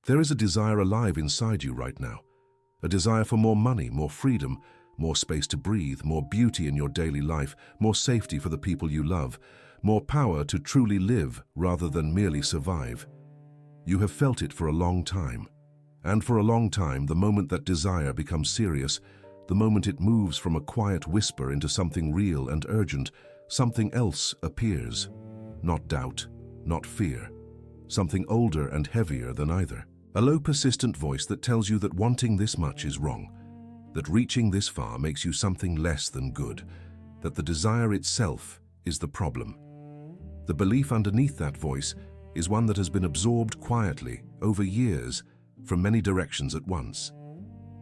There is a desire alive inside you right now. A desire for more money, more freedom, more space to breathe, more beauty in your daily life, more safety for the people you love, more power to truly live rather than merely survive. You have felt it for a long time. And for a long time, the moment that desire becomes serious, the moment it moves from a quiet whisper into something real and urgent, something else appears. Not doubt, not fear. Something older and heavier than either. A low, persistent voice that tells you that wanting this much is wrong, that reaching this far makes you something less than good, that the desire itself is the problem. The belief underneath that voice is one that has been absorbed quietly over years from many directions at once.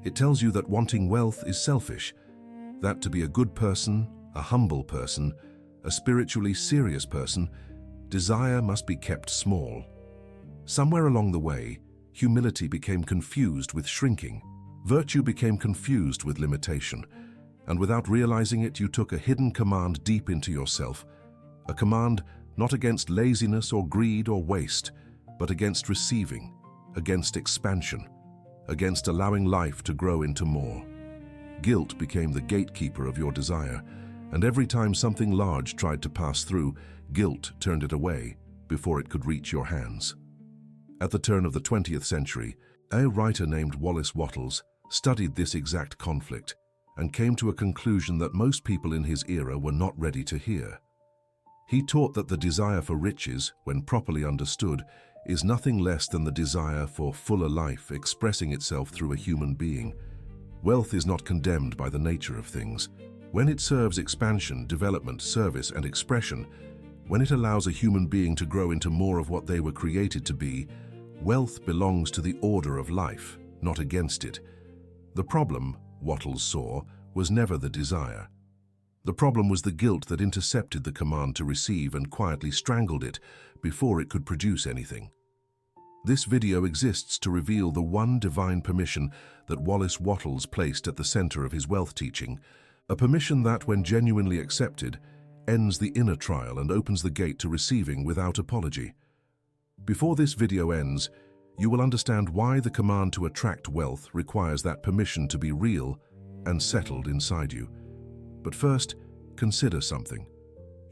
It tells you that wanting wealth is selfish, that to be a good person, a humble person, a spiritually serious person, desire must be kept small. Somewhere along the way, humility became confused with shrinking. Virtue became confused with limitation. And without realizing it, you took a hidden command deep into yourself. A command not against laziness or greed or waste, but against receiving, against expansion, against allowing life to grow into more. Guilt became the gatekeeper of your desire, and every time something large tried to pass through, guilt turned it away before it could reach your hands. At the turn of the 20th century, a writer named Wallace Wattles studied this exact conflict and came to a conclusion that most people in his era were not ready to hear. He taught that the desire for riches, when properly understood, is nothing less than the desire for fuller life expressing itself through a human being. Wealth is not condemned by the nature of things. When it serves expansion, development, service, and expression, when it allows a human being to grow into more of what they were created to be, wealth belongs to the order of life, not against it. The problem, Wattles saw, was never the desire. The problem was the guilt that intercepted the command to receive and quietly strangled it before it could produce anything. This video exists to reveal the one divine permission that Wallace Wattles placed at the center of his wealth teaching, a permission that, when genuinely accepted, ends the inner trial and opens the gate to receiving without apology. Before this video ends, you will understand why the command to attract wealth requires that permission to be real and settled inside you. But first, consider something.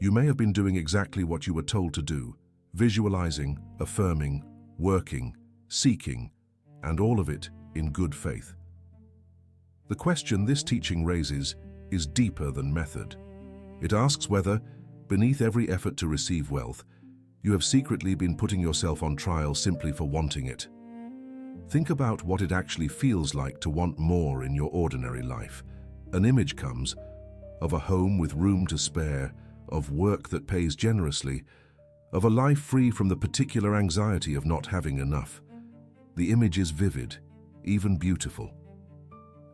You may have been doing exactly what you were told to do, visualizing, affirming, working, seeking, and all of it in good faith. The question this teaching raises is deeper than method. It asks whether, beneath every effort to receive wealth, you have secretly been putting yourself on trial simply for wanting it. Think about what it actually feels like to want more in your ordinary life. An image comes of a home with room to spare, of work that pays generously, of a life free from the particular anxiety of not having enough. The image is vivid, even beautiful.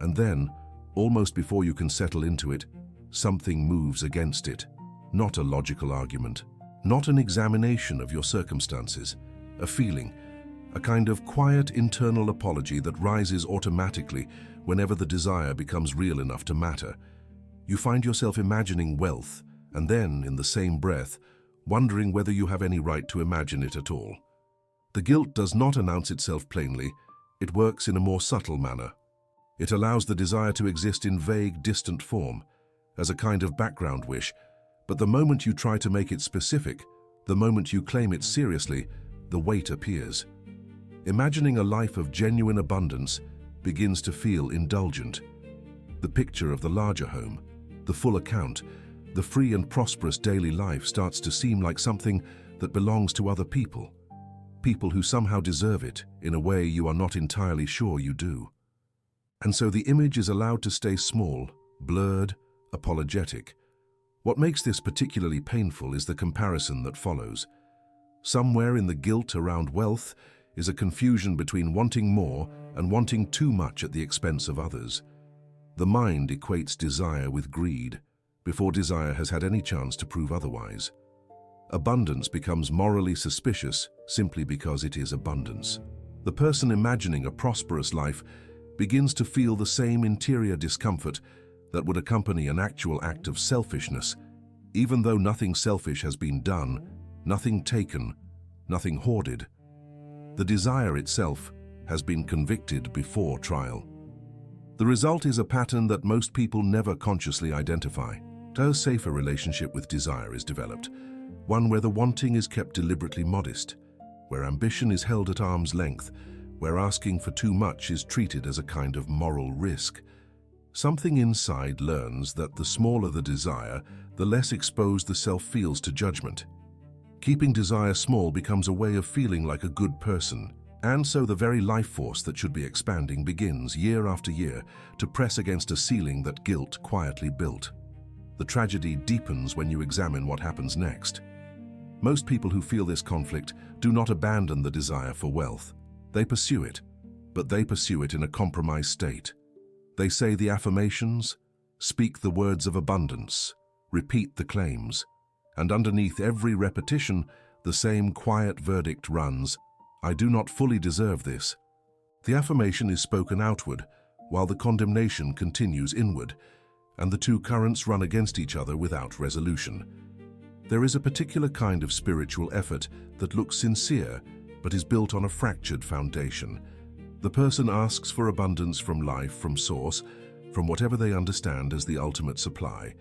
And then, almost before you can settle into it, something moves against it. Not a logical argument, not an examination of your circumstances, a feeling, a kind of quiet internal apology that rises automatically whenever the desire becomes real enough to matter. You find yourself imagining wealth, and then, in the same breath, wondering whether you have any right to imagine it at all. The guilt does not announce itself plainly, it works in a more subtle manner. It allows the desire to exist in vague, distant form, as a kind of background wish, but the moment you try to make it specific, the moment you claim it seriously, the weight appears. Imagining a life of genuine abundance begins to feel indulgent. The picture of the larger home, the full account, the free and prosperous daily life starts to seem like something that belongs to other people, people who somehow deserve it in a way you are not entirely sure you do. And so the image is allowed to stay small, blurred, apologetic. What makes this particularly painful is the comparison that follows. Somewhere in the guilt around wealth is a confusion between wanting more and wanting too much at the expense of others. The mind equates desire with greed before desire has had any chance to prove otherwise. Abundance becomes morally suspicious simply because it is abundance. The person imagining a prosperous life begins to feel the same interior discomfort that would accompany an actual act of selfishness, even though nothing selfish has been done, nothing taken, nothing hoarded. The desire itself has been convicted before trial. The result is a pattern that most people never consciously identify. A safer relationship with desire is developed, one where the wanting is kept deliberately modest, where ambition is held at arm's length, where asking for too much is treated as a kind of moral risk. Something inside learns that the smaller the desire, the less exposed the self feels to judgment. Keeping desire small becomes a way of feeling like a good person, and so the very life force that should be expanding begins, year after year, to press against a ceiling that guilt quietly built. The tragedy deepens when you examine what happens next. Most people who feel this conflict do not abandon the desire for wealth. They pursue it, but they pursue it in a compromised state. They say the affirmations, speak the words of abundance, repeat the claims, and underneath every repetition, the same quiet verdict runs, "I do not fully deserve this." The affirmation is spoken outward, while the condemnation continues inward, and the two currents run against each other without resolution. There is a particular kind of spiritual effort that looks sincere, but is built on a fractured foundation. The person asks for abundance from life, from source, from whatever they understand as the ultimate supply.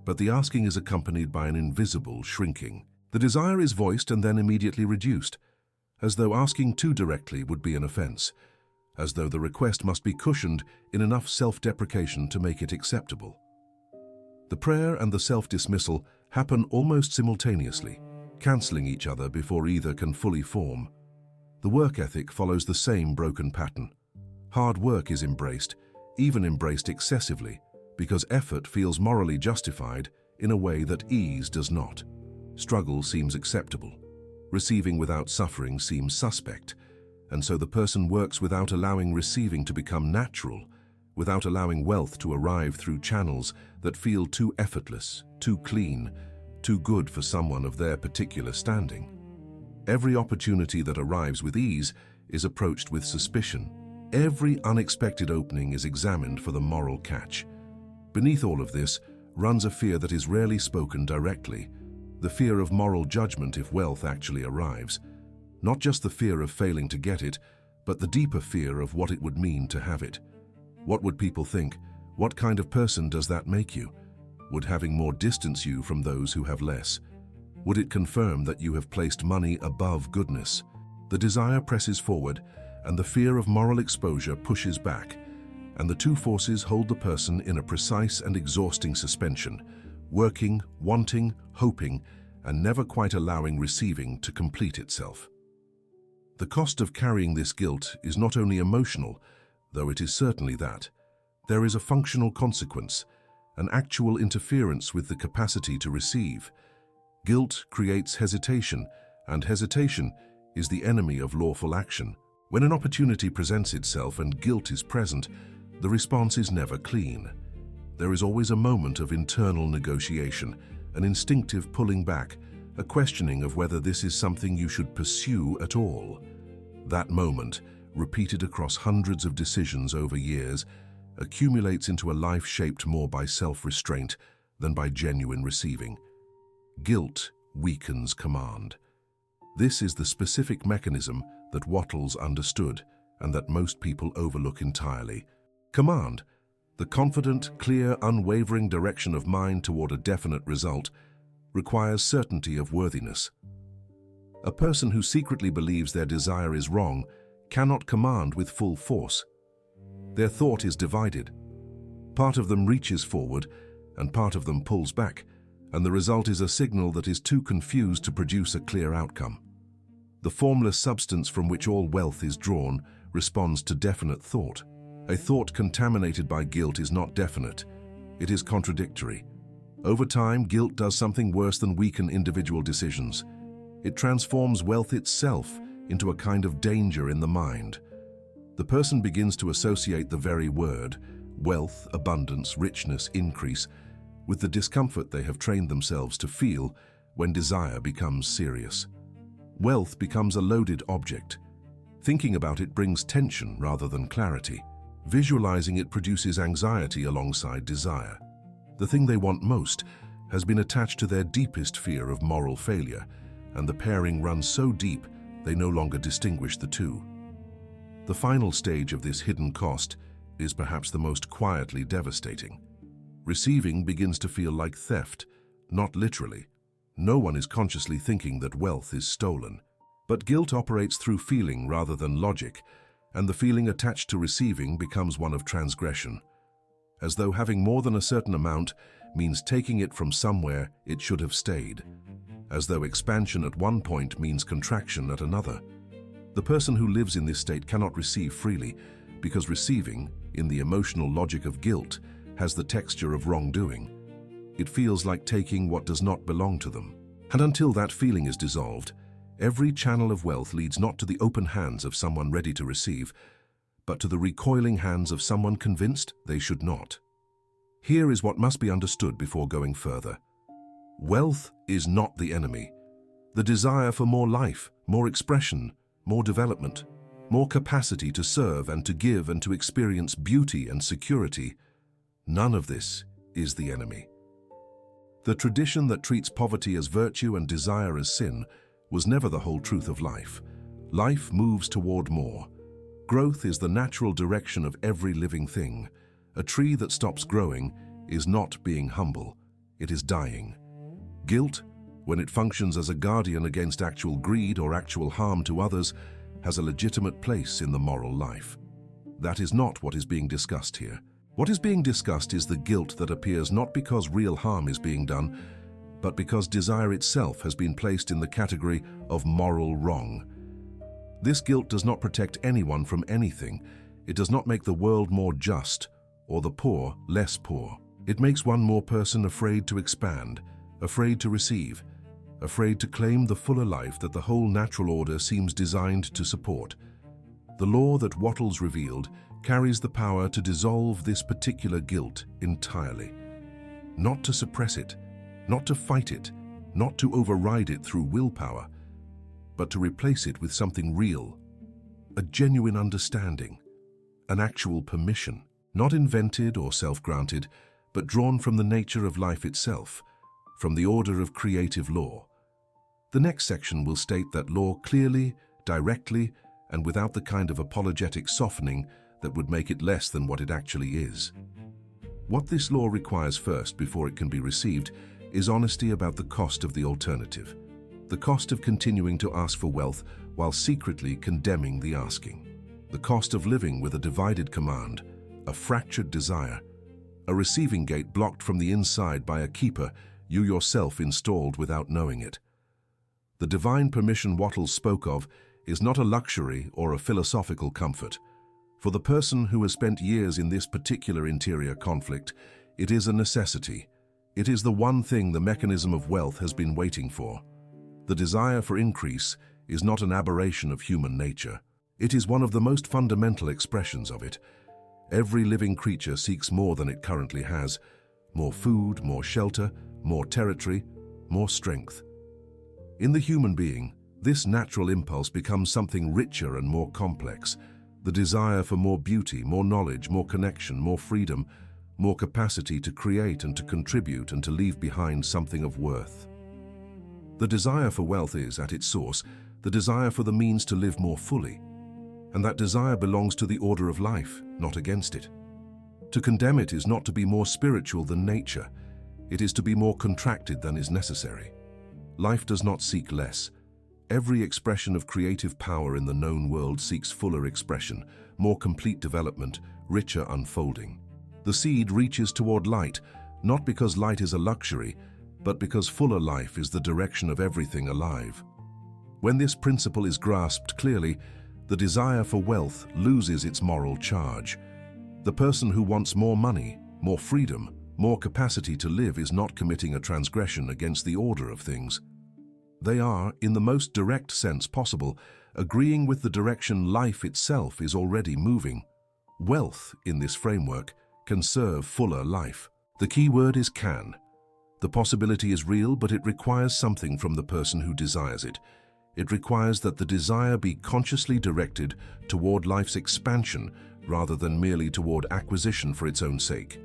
But the asking is accompanied by an invisible shrinking. The desire is voiced and then immediately reduced, as though asking too directly would be an offense, as though the request must be cushioned in enough self-deprecation to make it acceptable. The prayer and the self-dismissal happen almost simultaneously, cancelling each other before either can fully form. The work ethic follows the same broken pattern. Hard work is embraced, even embraced excessively, because effort feels morally justified in a way that ease does not. Struggle seems acceptable. Receiving without suffering seems suspect, and so the person works without allowing receiving to become natural, without allowing wealth to arrive through channels that feel too effortless, too clean, too good for someone of their particular standing. Every opportunity that arrives with ease is approached with suspicion. Every unexpected opening is examined for the moral catch. Beneath all of this runs a fear that is rarely spoken directly, the fear of moral judgment if wealth actually arrives. Not just the fear of failing to get it, but the deeper fear of what it would mean to have it. What would people think? What kind of person does that make you? Would having more distance you from those who have less? Would it confirm that you have placed money above goodness? The desire presses forward, and the fear of moral exposure pushes back, and the two forces hold the person in a precise and exhausting suspension, working, wanting, hoping, and never quite allowing receiving to complete itself. The cost of carrying this guilt is not only emotional, though it is certainly that. There is a functional consequence, an actual interference with the capacity to receive. Guilt creates hesitation, and hesitation is the enemy of lawful action. When an opportunity presents itself and guilt is present, the response is never clean. There is always a moment of internal negotiation, an instinctive pulling back, a questioning of whether this is something you should pursue at all. That moment, repeated across hundreds of decisions over years, accumulates into a life shaped more by self-restraint than by genuine receiving. Guilt weakens command. This is the specific mechanism that Wattles understood and that most people overlook entirely. Command, the confident, clear, unwavering direction of mind toward a definite result, requires certainty of worthiness. A person who secretly believes their desire is wrong cannot command with full force. Their thought is divided. Part of them reaches forward and part of them pulls back, and the result is a signal that is too confused to produce a clear outcome. The formless substance from which all wealth is drawn responds to definite thought. A thought contaminated by guilt is not definite. It is contradictory. Over time, guilt does something worse than weaken individual decisions. It transforms wealth itself into a kind of danger in the mind. The person begins to associate the very word, wealth, abundance, richness, increase, with the discomfort they have trained themselves to feel when desire becomes serious. Wealth becomes a loaded object. Thinking about it brings tension rather than clarity. Visualizing it produces anxiety alongside desire. The thing they want most has been attached to their deepest fear of moral failure, and the pairing runs so deep they no longer distinguish the two. The final stage of this hidden cost is perhaps the most quietly devastating. Receiving begins to feel like theft, not literally. No one is consciously thinking that wealth is stolen. But guilt operates through feeling rather than logic, and the feeling attached to receiving becomes one of transgression. As though having more than a certain amount means taking it from somewhere it should have stayed. As though expansion at one point means contraction at another. The person who lives in this state cannot receive freely, because receiving, in the emotional logic of guilt, has the texture of wrongdoing. It feels like taking what does not belong to them. And until that feeling is dissolved, every channel of wealth leads not to the open hands of someone ready to receive, but to the recoiling hands of someone convinced they should not. Here is what must be understood before going further. Wealth is not the enemy. The desire for more life, more expression, more development, more capacity to serve and to give and to experience beauty and security, none of this is the enemy. The tradition that treats poverty as virtue and desire as sin was never the whole truth of life. Life moves toward more. Growth is the natural direction of every living thing. A tree that stops growing is not being humble, it is dying. Guilt, when it functions as a guardian against actual greed or actual harm to others, has a legitimate place in the moral life. That is not what is being discussed here. What is being discussed is the guilt that appears not because real harm is being done, but because desire itself has been placed in the category of moral wrong. This guilt does not protect anyone from anything. It does not make the world more just, or the poor less poor. It makes one more person afraid to expand, afraid to receive, afraid to claim the fuller life that the whole natural order seems designed to support. The law that Wattles revealed carries the power to dissolve this particular guilt entirely. Not to suppress it, not to fight it, not to override it through willpower, but to replace it with something real, a genuine understanding, an actual permission, not invented or self-granted, but drawn from the nature of life itself, from the order of creative law. The next section will state that law clearly, directly, and without the kind of apologetic softening that would make it less than what it actually is. What this law requires first before it can be received is honesty about the cost of the alternative, the cost of continuing to ask for wealth while secretly condemning the asking, the cost of living with a divided command, a fractured desire, a receiving gate blocked from the inside by a keeper you yourself installed without knowing it. The divine permission Wattles spoke of is not a luxury or a philosophical comfort. For the person who has spent years in this particular interior conflict, it is a necessity. It is the one thing the mechanism of wealth has been waiting for. The desire for increase is not an aberration of human nature. It is one of the most fundamental expressions of it. Every living creature seeks more than it currently has. More food, more shelter, more territory, more strength. In the human being, this natural impulse becomes something richer and more complex. The desire for more beauty, more knowledge, more connection, more freedom, more capacity to create and to contribute and to leave behind something of worth. The desire for wealth is, at its source, the desire for the means to live more fully. And that desire belongs to the order of life, not against it. To condemn it is not to be more spiritual than nature. It is to be more contracted than is necessary. Life does not seek less. Every expression of creative power in the known world seeks fuller expression, more complete development, richer unfolding. The seed reaches toward light, not because light is a luxury, but because fuller life is the direction of everything alive. When this principle is grasped clearly, the desire for wealth loses its moral charge. The person who wants more money, more freedom, more capacity to live is not committing a transgression against the order of things. They are, in the most direct sense possible, agreeing with the direction life itself is already moving. Wealth, in this framework, can serve fuller life. The key word is can. The possibility is real, but it requires something from the person who desires it. It requires that the desire be consciously directed toward life's expansion rather than merely toward acquisition for its own sake.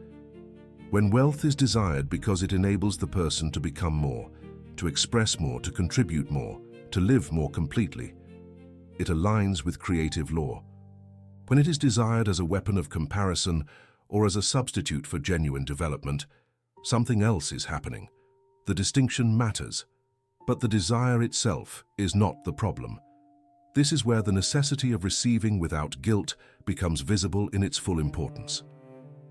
When wealth is desired because it enables the person to become more, to express more, to contribute more, to live more completely, it aligns with creative law. When it is desired as a weapon of comparison or as a substitute for genuine development, something else is happening. The distinction matters, but the desire itself is not the problem. This is where the necessity of receiving without guilt becomes visible in its full importance.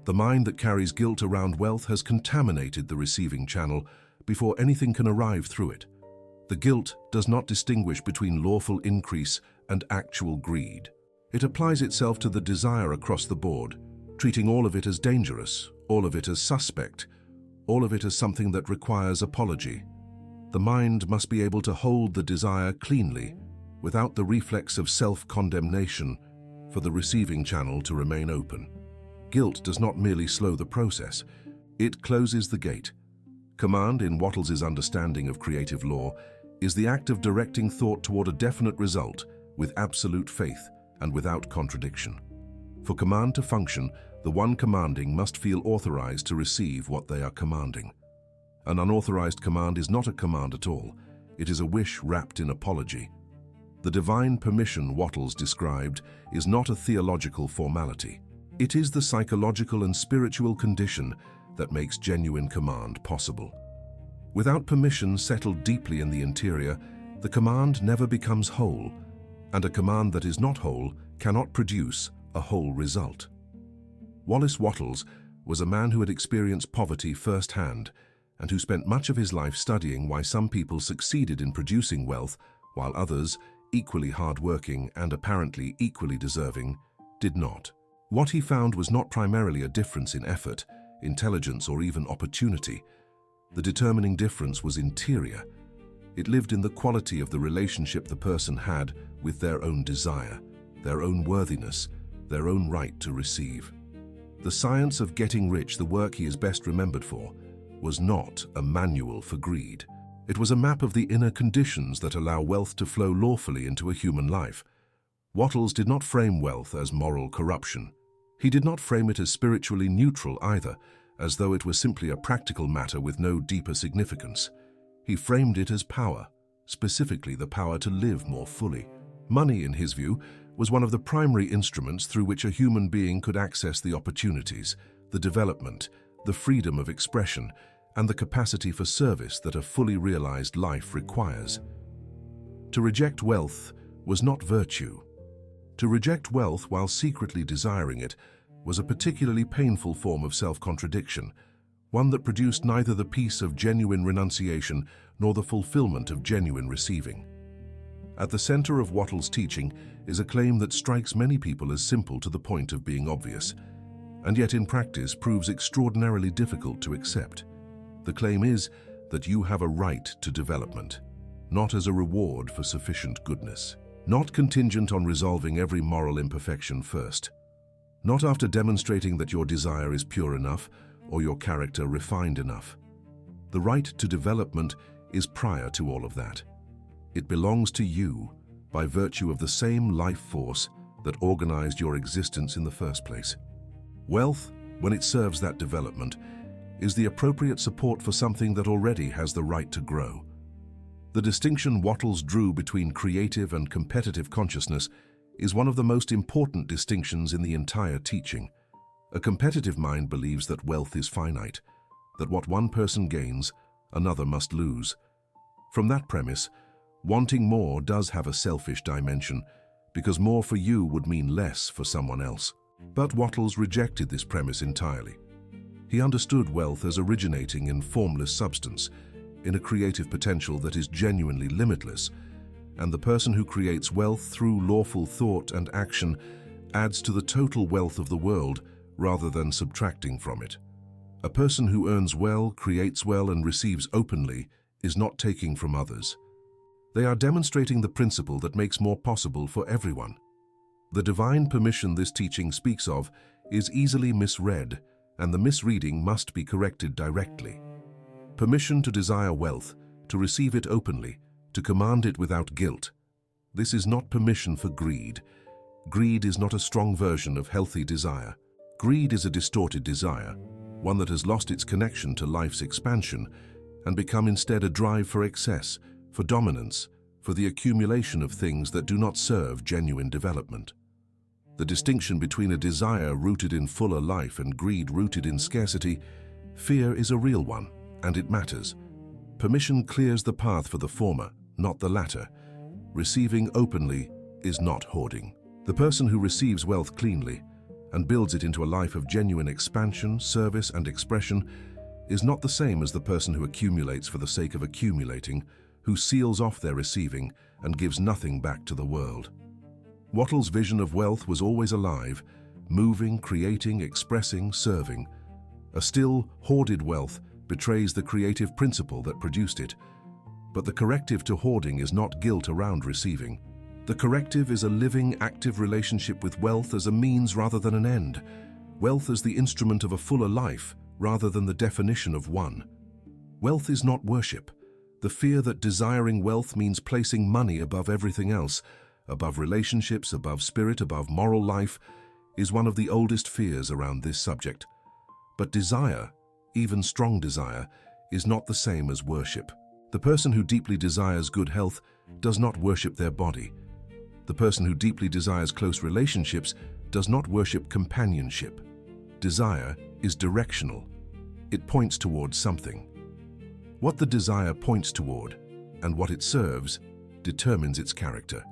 The mind that carries guilt around wealth has contaminated the receiving channel before anything can arrive through it. The guilt does not distinguish between lawful increase and actual greed. It applies itself to the desire across the board, treating all of it as dangerous, all of it as suspect, all of it as something that requires apology. The mind must be able to hold the desire cleanly, without the reflex of self-condemnation, for the receiving channel to remain open. Guilt does not merely slow the process, it closes the gate. Command, in Wattles's understanding of creative law, is the act of directing thought toward a definite result with absolute faith and without contradiction. For command to function, the one commanding must feel authorized to receive what they are commanding. An unauthorized command is not a command at all. It is a wish wrapped in apology. The divine permission Wattles described is not a theological formality. It is the psychological and spiritual condition that makes genuine command possible. Without permission settled deeply in the interior, the command never becomes whole, and a command that is not whole cannot produce a whole result. Wallace Wattles was a man who had experienced poverty firsthand and who spent much of his life studying why some people succeeded in producing wealth while others, equally hard-working and apparently equally deserving, did not. What he found was not primarily a difference in effort, intelligence, or even opportunity. The determining difference was interior. It lived in the quality of the relationship the person had with their own desire, their own worthiness, their own right to receive. The science of getting rich, the work he is best remembered for, was not a manual for greed. It was a map of the inner conditions that allow wealth to flow lawfully into a human life. Wattles did not frame wealth as moral corruption. He did not frame it as spiritually neutral either, as though it were simply a practical matter with no deeper significance. He framed it as power, specifically the power to live more fully. Money, in his view, was one of the primary instruments through which a human being could access the opportunities, the development, the freedom of expression, and the capacity for service that a fully realized life requires. To reject wealth was not virtue. To reject wealth while secretly desiring it was a particularly painful form of self-contradiction, one that produced neither the peace of genuine renunciation nor the fulfillment of genuine receiving. At the center of Wattles' teaching is a claim that strikes many people as simple to the point of being obvious, and yet in practice proves extraordinarily difficult to accept. The claim is that you have a right to development, not as a reward for sufficient goodness, not contingent on resolving every moral imperfection first, not after demonstrating that your desire is pure enough or your character refined enough. The right to development is prior to all of that. It belongs to you by virtue of the same life force that organized your existence in the first place. Wealth, when it serves that development, is the appropriate support for something that already has the right to grow. The distinction Wattles drew between creative and competitive consciousness is one of the most important distinctions in the entire teaching. A competitive mind believes that wealth is finite, that what one person gains, another must lose. From that premise, wanting more does have a selfish dimension, because more for you would mean less for someone else. But Wattles rejected this premise entirely. He understood wealth as originating in formless substance, in a creative potential that is genuinely limitless, and the person who creates wealth through lawful thought and action adds to the total wealth of the world rather than subtracting from it. A person who earns well, creates well, and receives openly is not taking from others. They are demonstrating the principle that makes more possible for everyone. The divine permission this teaching speaks of is easily misread, and the misreading must be corrected directly. Permission to desire wealth, to receive it openly, to command it without guilt. This is not permission for greed. Greed is not a strong version of healthy desire. Greed is a distorted desire, one that has lost its connection to life's expansion and become instead a drive for excess, for dominance, for the accumulation of things that do not serve genuine development. The distinction between a desire rooted in fuller life and greed rooted in scarcity, fear is a real one, and it matters. Permission clears the path for the former, not the latter. Receiving openly is not hoarding. The person who receives wealth cleanly and builds it into a life of genuine expansion, service, and expression is not the same as the person who accumulates for the sake of accumulating, who seals off their receiving and gives nothing back to the world. Wattles' vision of wealth was always alive, moving, creating, expressing, serving. A still, hoarded wealth betrays the creative principle that produced it. But the corrective to hoarding is not guilt around receiving. The corrective is a living, active relationship with wealth as a means rather than an end. Wealth as the instrument of a fuller life rather than the definition of one. Wealth is not worship. The fear that desiring wealth means placing money above everything else, above relationships, above spirit, above moral life, is one of the oldest fears around this subject. But desire, even strong desire, is not the same as worship. The person who deeply desires good health does not worship their body. The person who deeply desires close relationships does not worship companionship. Desire is directional. It points towards something. What the desire points toward, and what it serves, determines its character.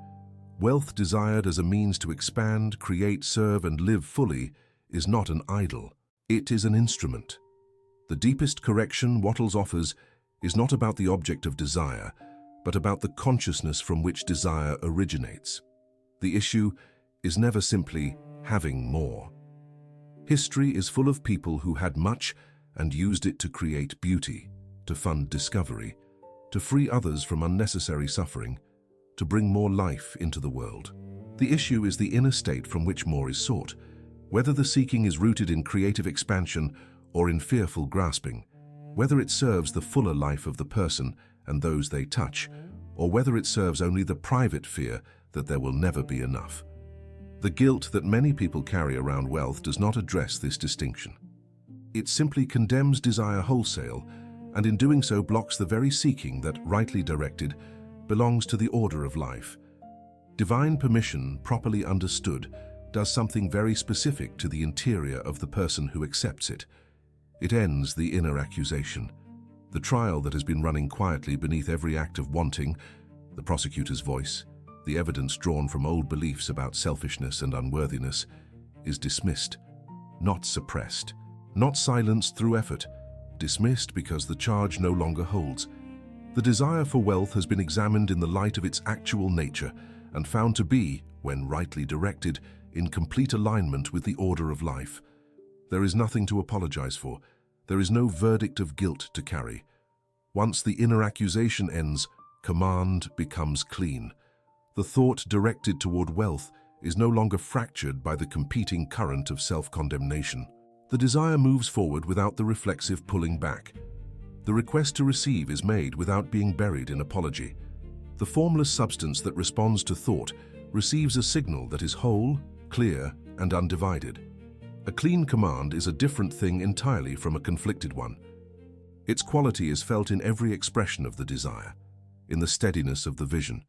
Wealth desired as a means to expand, create, serve, and live fully is not an idol. It is an instrument. The deepest correction Wattles offers is not about the object of desire, but about the consciousness from which desire originates. The issue is never simply having more. History is full of people who had much and used it to create beauty, to fund discovery, to free others from unnecessary suffering, to bring more life into the world. The issue is the inner state from which more is sought, whether the seeking is rooted in creative expansion or in fearful grasping, whether it serves the fuller life of the person and those they touch, or whether it serves only the private fear that there will never be enough. The guilt that many people carry around wealth does not address this distinction. It simply condemns desire wholesale, and in doing so blocks the very seeking that, rightly directed, belongs to the order of life. Divine permission, properly understood, does something very specific to the interior of the person who accepts it. It ends the inner accusation, the trial that has been running quietly beneath every act of wanting, the prosecutor's voice, the evidence drawn from old beliefs about selfishness and unworthiness, is dismissed, not suppressed, not silenced through effort, dismissed because the charge no longer holds. The desire for wealth has been examined in the light of its actual nature and found to be, when rightly directed, in complete alignment with the order of life. There is nothing to apologize for. There is no verdict of guilt to carry. Once the inner accusation ends, command becomes clean. The thought directed toward wealth is no longer fractured by the competing current of self-condemnation. The desire moves forward without the reflexive pulling back. The request to receive is made without being buried in apology. The formless substance that responds to thought receives a signal that is whole, clear, and undivided. A clean command is a different thing entirely from a conflicted one. Its quality is felt in every expression of the desire, in the steadiness of the vision,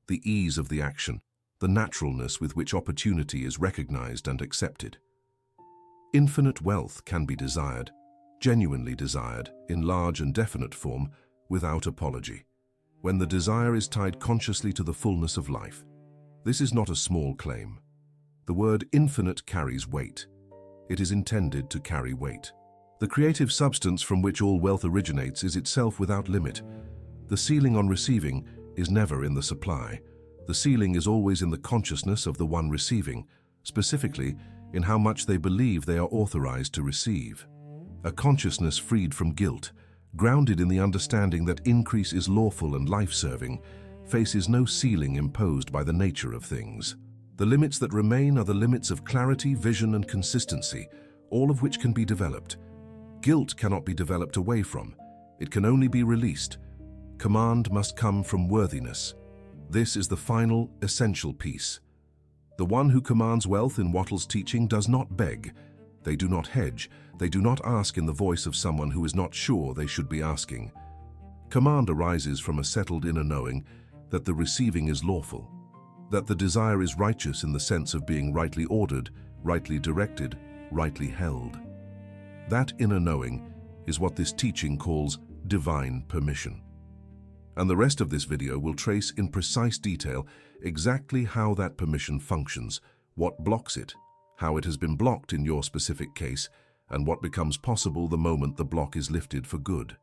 the ease of the action, the naturalness with which opportunity is recognized and accepted. Infinite wealth can be desired, genuinely desired, in large and definite form, without apology, when the desire is tied consciously to the fullness of life. This is not a small claim. The word infinite carries weight. It is intended to carry weight. The creative substance from which all wealth originates is itself without limit. The ceiling on receiving is never in the supply. The ceiling is always in the consciousness of the one receiving, specifically in how much they believe they are authorized to receive. A consciousness freed from guilt, grounded in the understanding that increase is lawful and life-serving, faces no ceiling imposed by the nature of things. The limits that remain are the limits of clarity, vision, and consistency, all of which can be developed. Guilt cannot be developed away from. It can only be released. Command must come from worthiness. This is the final, essential piece. The one who commands wealth in Wattles' teaching does not beg. They do not hedge. They do not ask in the voice of someone who is not sure they should be asking. Command arises from a settled inner knowing that the receiving is lawful. that the desire is righteous in the sense of being rightly ordered, rightly directed, rightly held. That inner knowing is what this teaching calls divine permission. And the rest of this video will trace in precise detail exactly how that permission functions, what blocks it, how it has been blocked in your specific case, and what becomes possible the moment the block is lifted for good.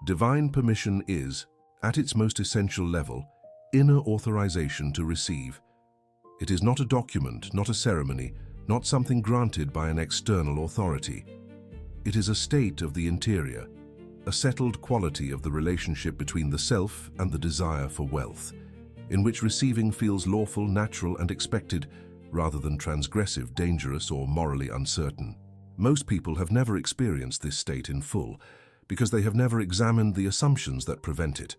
Divine permission is, at its most essential level, inner authorization to receive. It is not a document, not a ceremony, not something granted by an external authority. It is a state of the interior, a settled quality of the relationship between the self and the desire for wealth, in which receiving feels lawful, natural, and expected, rather than transgressive, dangerous, or morally uncertain. Most people have never experienced this state in full, because they have never examined the assumptions that prevent it.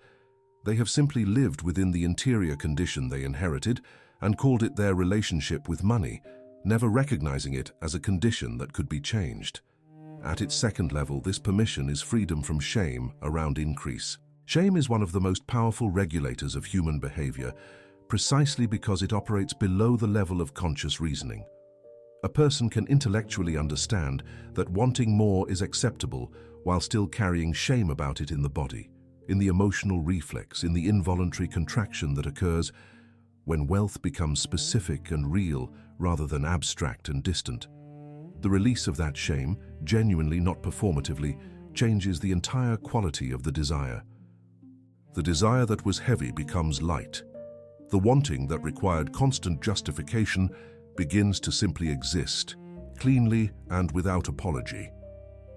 They have simply lived within the interior condition they inherited and called it their relationship with money, never recognizing it as a condition that could be changed. At its second level, this permission is freedom from shame around increase. Shame is one of the most powerful regulators of human behavior, precisely because it operates below the level of conscious reasoning. A person can intellectually understand that wanting more is acceptable while still carrying shame about it in the body, in the emotional reflex, in the involuntary contraction that occurs when wealth becomes specific and real rather than abstract and distant. The release of that shame, genuinely, not performatively, changes the entire quality of the desire. The desire that was heavy becomes light. The wanting that required constant justification begins to simply exist, cleanly and without apology.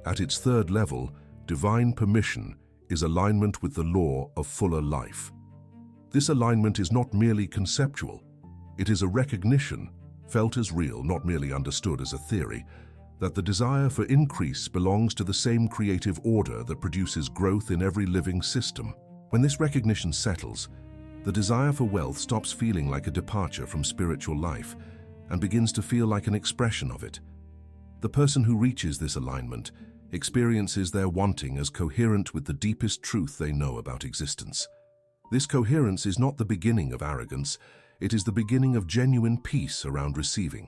At its third level, divine permission is alignment with the law of fuller life. This alignment is not merely conceptual. It is a recognition, felt as real, not merely understood as a theory, that the desire for increase belongs to the same creative order that produces growth in every living system. When this recognition settles, the desire for wealth stops feeling like a departure from spiritual life and begins to feel like an expression of it. The person who reaches this alignment experiences their wanting as coherent with the deepest truth they know about existence. This coherence is not the beginning of arrogance, it is the beginning of genuine peace around receiving.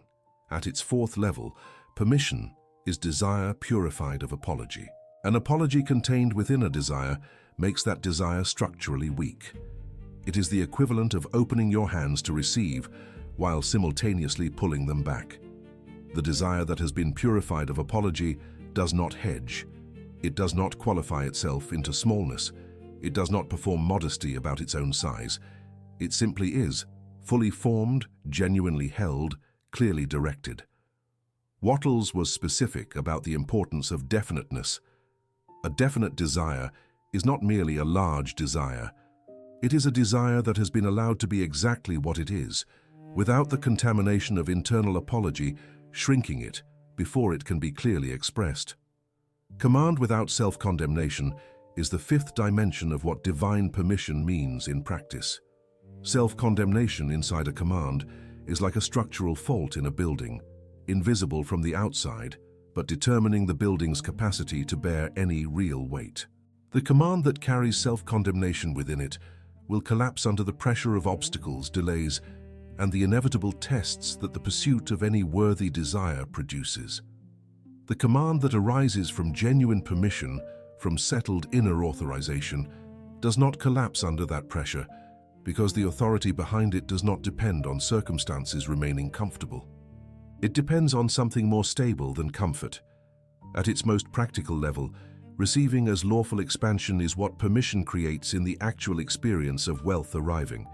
At its fourth level, permission is desire purified of apology. An apology contained within a desire makes that desire structurally weak. It is the equivalent of opening your hands to receive while simultaneously pulling them back. The desire that has been purified of apology does not hedge. It does not qualify itself into smallness. It does not perform modesty about its own size. It simply is, fully formed, genuinely held, clearly directed. Wattles was specific about the importance of definiteness. A definite desire is not merely a large desire. It is a desire that has been allowed to be exactly what it is, without the contamination of internal apology shrinking it before it can be clearly expressed. Command without self-condemnation is the fifth dimension of what divine permission means in practice. Self-condemnation inside a command is like a structural fault in a building, invisible from the outside, but determining the building's capacity to bear any real weight. The command that carries self-condemnation within it will collapse under the pressure of obstacles, delays, and the inevitable tests that the pursuit of any worthy desire produces. The command that arises from genuine permission, from settled inner authorization, does not collapse under that pressure, because the authority behind it does not depend on circumstances remaining comfortable. It depends on something more stable than comfort. At its most practical level, receiving as lawful expansion is what permission creates in the actual experience of wealth arriving.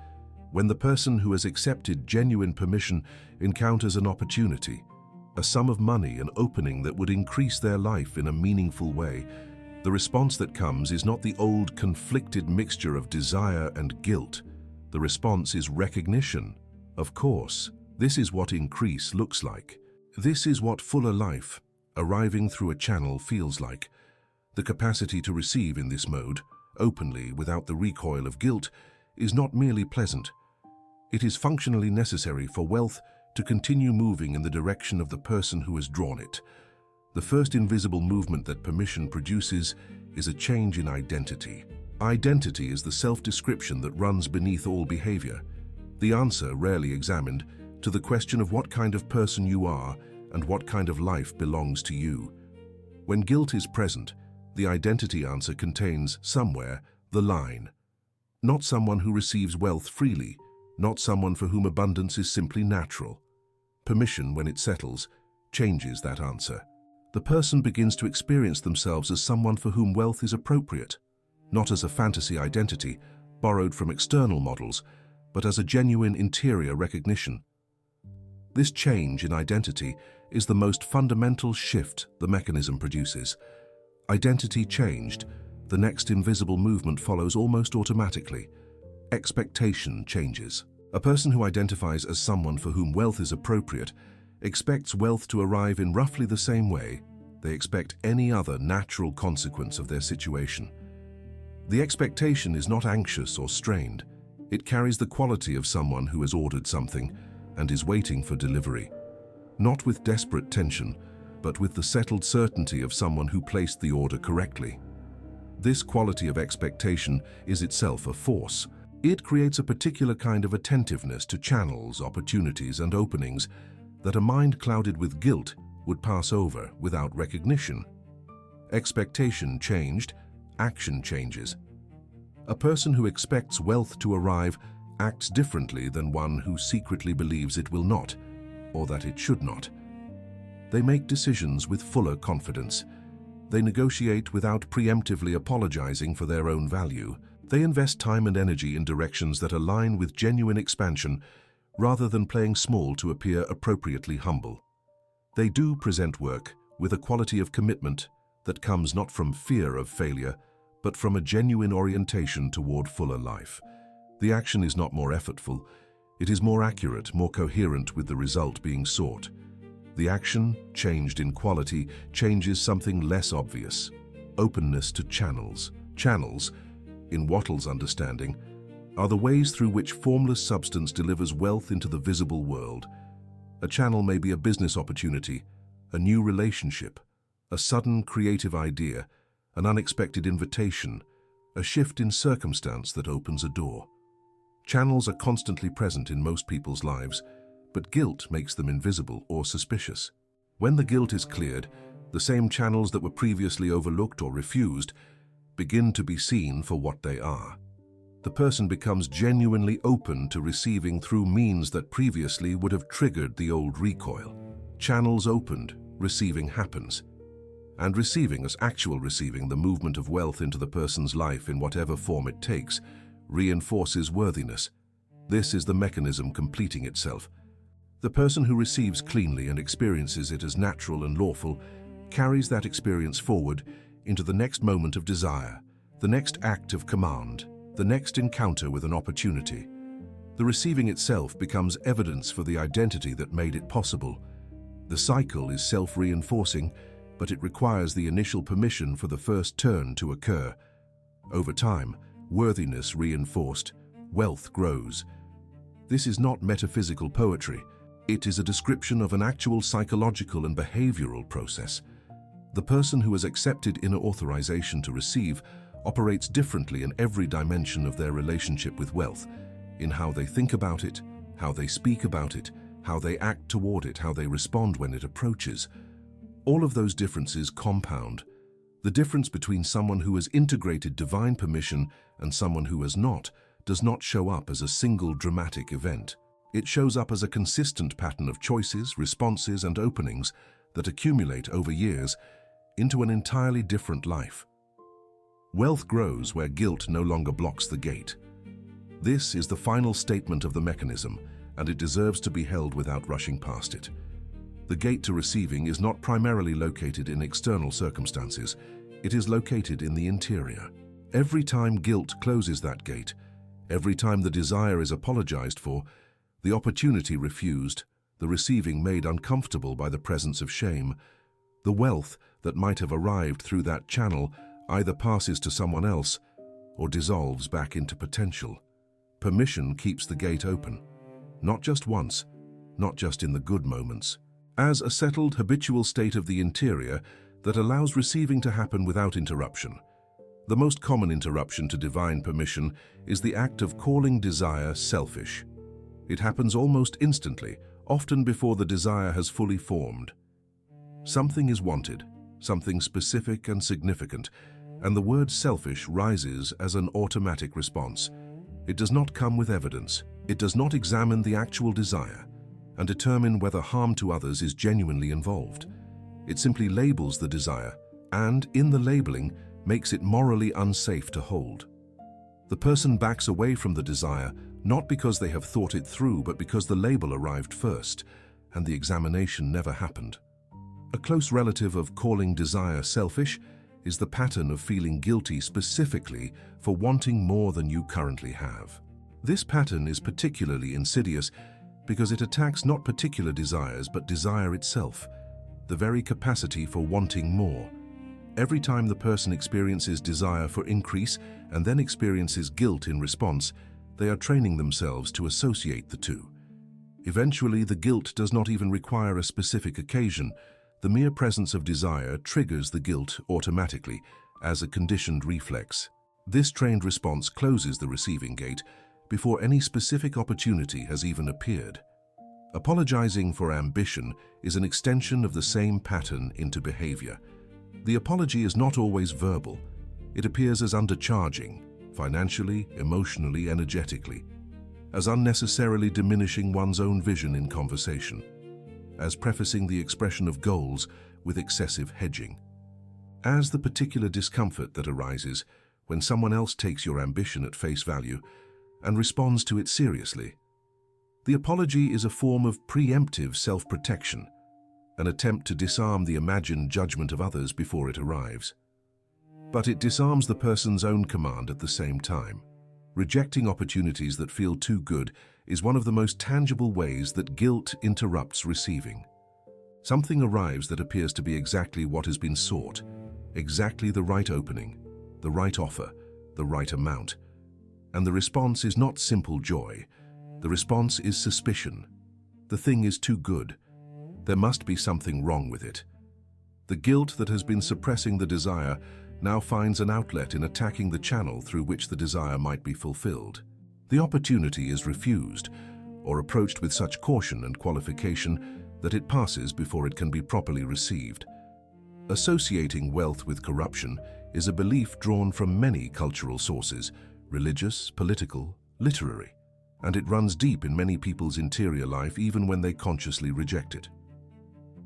When the person who has accepted genuine permission encounters an opportunity, a sum of money, an opening that would increase their life in a meaningful way, the response that comes is not the old conflicted mixture of desire and guilt. The response is recognition. Of course, this is what increase looks like. This is what fuller life, arriving through a channel, feels like. The capacity to receive in this mode, openly, without the recoil of guilt, is not merely pleasant. It is functionally necessary for wealth to continue moving in the direction of the person who has drawn it. The first invisible movement that permission produces is a change in identity. Identity is the self-description that runs beneath all behavior. The answer rarely examined to the question of what kind of person you are and what kind of life belongs to you. When guilt is present, the identity answer contains somewhere the line. Not someone who receives wealth freely, not someone for whom abundance is simply natural. Permission, when it settles, changes that answer. The person begins to experience themselves as someone for whom wealth is appropriate, not as a fantasy identity borrowed from external models, but as a genuine interior recognition. This change in identity is the most fundamental shift the mechanism produces. Identity changed, the next invisible movement follows almost automatically. Expectation changes. A person who identifies as someone for whom wealth is appropriate expects wealth to arrive in roughly the same way they expect any other natural consequence of their situation. The expectation is not anxious or strained. It carries the quality of someone who has ordered something and is waiting for delivery. Not with desperate tension, but with the settled certainty of someone who placed the order correctly. This quality of expectation is itself a force. It creates a particular kind of attentiveness to channels, opportunities, and openings that a mind clouded with guilt would pass over without recognition. Expectation changed, action changes. A person who expects wealth to arrive acts differently than one who secretly believes it will not, or that it should not. They make decisions with fuller confidence. They negotiate without preemptively apologizing for their own value. They invest time and energy in directions that align with genuine expansion rather than playing small to appear appropriately humble. They do present work with a quality of commitment that comes not from fear of failure, but from a genuine orientation toward fuller life. The action is not more effortful, it is more accurate, more coherent with the result being sought. The action, changed in quality, changes something less obvious: openness to channels. Channels, in Wattles' understanding, are the ways through which formless substance delivers wealth into the visible world. A channel may be a business opportunity, a new relationship, a sudden creative idea, an unexpected invitation, a shift in circumstance that opens a door. Channels are constantly present in most people's lives, but guilt makes them invisible or suspicious. When the guilt is cleared, the same channels that were previously overlooked or refused begin to be seen for what they are. The person becomes genuinely open to receiving through means that previously would have triggered the old recoil. Channels opened, receiving happens. And receiving, as actual receiving, the movement of wealth into the person's life in whatever form it takes, reinforces worthiness. This is the mechanism completing itself. The person who receives cleanly and experiences it as natural and lawful carries that experience forward into the next moment of desire, the next act of command, the next encounter with an opportunity. The receiving itself becomes evidence for the identity that made it possible. The cycle is self-reinforcing, but it requires the initial permission for the first turn to occur. Over time, worthiness reinforced, wealth grows. This is not metaphysical poetry. It is a description of an actual psychological and behavioral process. The person who has accepted inner authorization to receive operates differently in every dimension of their relationship with wealth, in how they think about it, how they speak about it, how they act toward it, how they respond when it approaches. All of those differences compound. The difference between someone who has integrated divine permission and someone who has not does not show up as a single dramatic event. It shows up as a consistent pattern of choices, responses, and openings that accumulate over years into an entirely different life. Wealth grows where guilt no longer blocks the gate. This is the final statement of the mechanism, and it deserves to be held without rushing past it. The gate to receiving is not primarily located in external circumstances. It is located in the interior. Every time guilt closes that gate, every time the desire is apologized for, the opportunity refused, the receiving made uncomfortable by the presence of shame, the wealth that might have arrived through that channel either passes to someone else or dissolves back into potential. Permission keeps the gate open, not just once, not just in the good moments, as a settled, habitual state of the interior that allows receiving to happen without interruption. The most common interruption to divine permission is the act of calling desire selfish. It happens almost instantly, often before the desire has fully formed. Something is wanted, something specific and significant, and the word selfish rises as an automatic response. It does not come with evidence. It does not examine the actual desire and determine whether harm to others is genuinely involved. It simply labels the desire and, in the labeling, makes it morally unsafe to hold. The person backs away from the desire not because they have thought it through, but because the label arrived first and the examination never happened. A close relative of calling desire selfish is the pattern of feeling guilty specifically for wanting more than you currently have. This pattern is particularly insidious because it attacks not particular desires but desire itself, the very capacity for wanting more. Every time the person experiences desire for increase and then experiences guilt in response, they are training themselves to associate the two. Eventually, the guilt does not even require a specific occasion. The mere presence of desire triggers the guilt automatically as a conditioned reflex. This trained response closes the receiving gate before any specific opportunity has even appeared. Apologizing for ambition is an extension of the same pattern into behavior. The apology is not always verbal. It appears as undercharging, financially, emotionally, energetically, as unnecessarily diminishing one's own vision in conversation, as prefacing the expression of goals with excessive hedging, as the particular discomfort that arises when someone else takes your ambition at face value and responds to it seriously. The apology is a form of preemptive self-protection, an attempt to disarm the imagined judgment of others before it arrives. But it disarms the person's own command at the same time. Rejecting opportunities that feel too good is one of the most tangible ways that guilt interrupts receiving. Something arrives that appears to be exactly what has been sought, exactly the right opening, the right offer, the right amount. And the response is not simple joy. The response is suspicion. The thing is too good. There must be something wrong with it. The guilt that has been suppressing the desire now finds an outlet in attacking the channel through which the desire might be fulfilled. The opportunity is refused or approached with such caution and qualification that it passes before it can be properly received. Associating wealth with corruption is a belief drawn from many cultural sources, religious, political, literary, and it runs deep in many people's interior life even when they consciously reject it.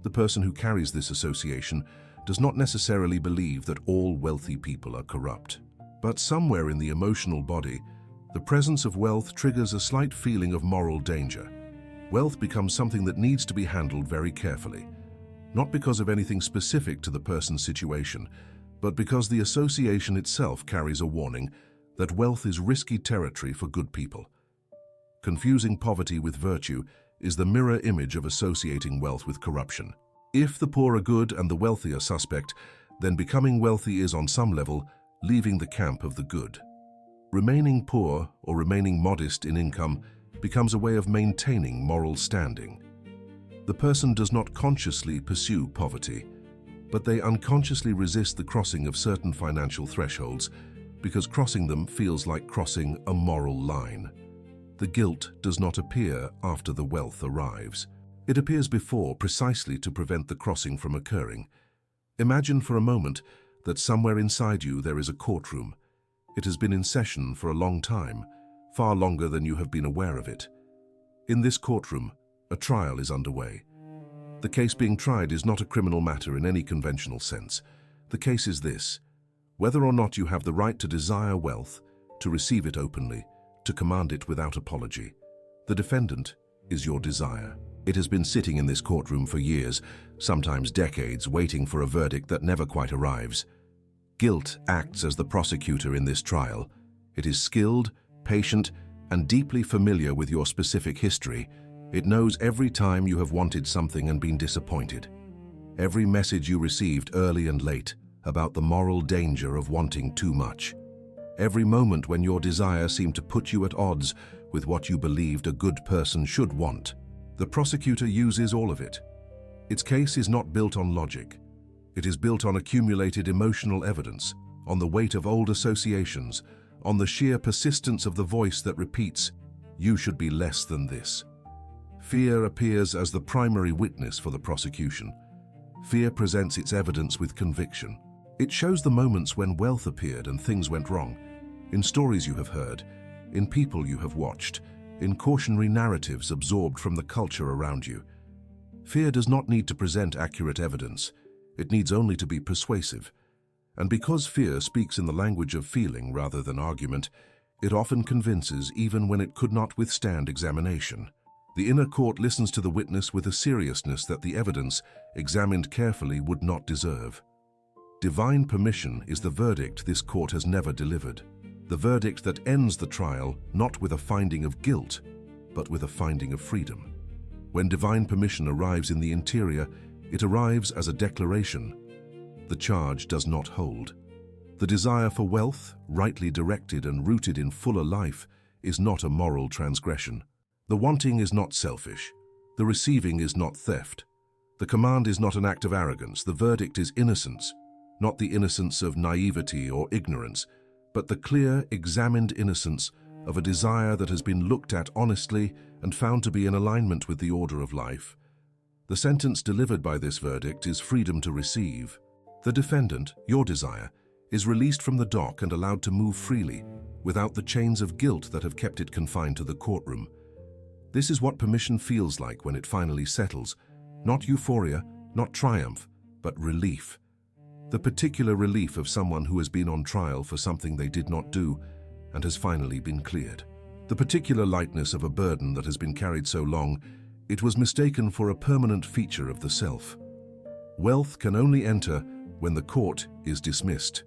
The person who carries this association does not necessarily believe that all wealthy people are corrupt. But somewhere in the emotional body, the presence of wealth triggers a slight feeling of moral danger. Wealth becomes something that needs to be handled very carefully, not because of anything specific to the person's situation, but because the association itself carries a warning that wealth is risky territory for good people. Confusing poverty with virtue is the mirror image of associating wealth with corruption. If the poor are good and the wealthy are suspect, then becoming wealthy is on some level leaving the camp of the good. Remaining poor or remaining modest in income becomes a way of maintaining moral standing. The person does not consciously pursue poverty, but they unconsciously resist the crossing of certain financial thresholds because crossing them feels like crossing a moral line. The guilt does not appear after the wealth arrives. It appears before precisely to prevent the crossing from occurring. Imagine for a moment that somewhere inside you there is a courtroom. It has been in session for a long time, far longer than you have been aware of it. In this courtroom, a trial is underway. The case being tried is not a criminal matter in any conventional sense. The case is this: whether or not you have the right to desire wealth, to receive it openly, to command it without apology. The defendant is your desire. It has been sitting in this courtroom for years, sometimes decades, waiting for a verdict that never quite arrives. Guilt acts as the prosecutor in this trial. It is skilled, patient, and deeply familiar with your specific history. It knows every time you have wanted something and been disappointed. Every message you received early and late about the moral danger of wanting too much. Every moment when your desire seemed to put you at odds with what you believed a good person should want. The prosecutor uses all of it. Its case is not built on logic. It is built on accumulated emotional evidence, on the weight of old associations, on the sheer persistence of the voice that repeats, You should be less than this. Fear appears as the primary witness for the prosecution. Fear presents its evidence with conviction. It shows the moments when wealth appeared and things went wrong, in stories you have heard, in people you have watched, in cautionary narratives absorbed from the culture around you. Fear does not need to present accurate evidence. It needs only to be persuasive. And because fear speaks in the language of feeling rather than argument, it often convinces even when it could not withstand examination. The inner court listens to the witness with a seriousness that the evidence, examined carefully, would not deserve. Divine permission is the verdict this court has never delivered. The verdict that ends the trial not with a finding of guilt, but with a finding of freedom. When divine permission arrives in the interior, it arrives as a declaration. The charge does not hold. The desire for wealth, rightly directed and rooted in fuller life, is not a moral transgression. The wanting is not selfish. The receiving is not theft. The command is not an act of arrogance. The verdict is innocence, not the innocence of naivety or ignorance, but the clear, examined innocence of a desire that has been looked at honestly and found to be in alignment with the order of life. The sentence delivered by this verdict is freedom to receive. The defendant, your desire, is released from the dock and allowed to move freely, without the chains of guilt that have kept it confined to the courtroom. This is what permission feels like when it finally settles. Not euphoria, not triumph, but relief. The particular relief of someone who has been on trial for something they did not do and has finally been cleared. The particular lightness of a burden that has been carried so long, it was mistaken for a permanent feature of the self. Wealth can only enter when the court is dismissed.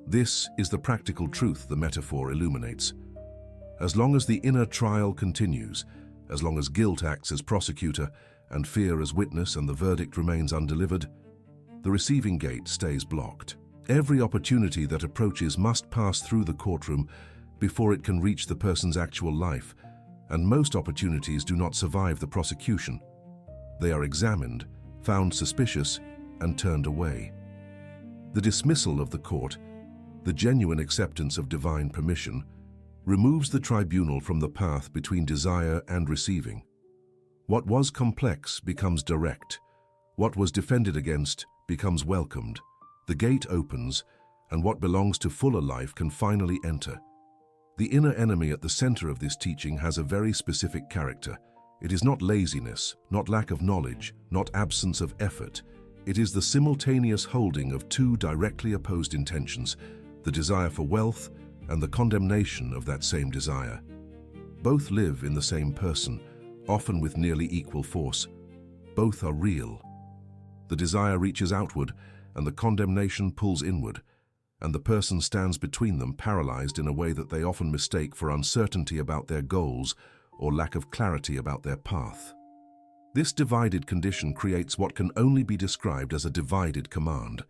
This is the practical truth the metaphor illuminates. As long as the inner trial continues, as long as guilt acts as prosecutor and fear as witness and the verdict remains undelivered, the receiving gate stays blocked. Every opportunity that approaches must pass through the courtroom before it can reach the person's actual life, and most opportunities do not survive the prosecution. They are examined, found suspicious, and turned away. The dismissal of the court, the genuine acceptance of divine permission, removes the tribunal from the path between desire and receiving. What was complex becomes direct. What was defended against becomes welcomed. The gate opens, and what belongs to fuller life can finally enter. The inner enemy at the center of this teaching has a very specific character. It is not laziness, not lack of knowledge, not absence of effort. It is the simultaneous holding of two directly opposed intentions, the desire for wealth and the condemnation of that same desire. Both live in the same person, often with nearly equal force. Both are real. The desire reaches outward, and the condemnation pulls inward, and the person stands between them, paralyzed in a way that they often mistake for uncertainty about their goals or lack of clarity about their path. This divided condition creates what can only be described as a divided command.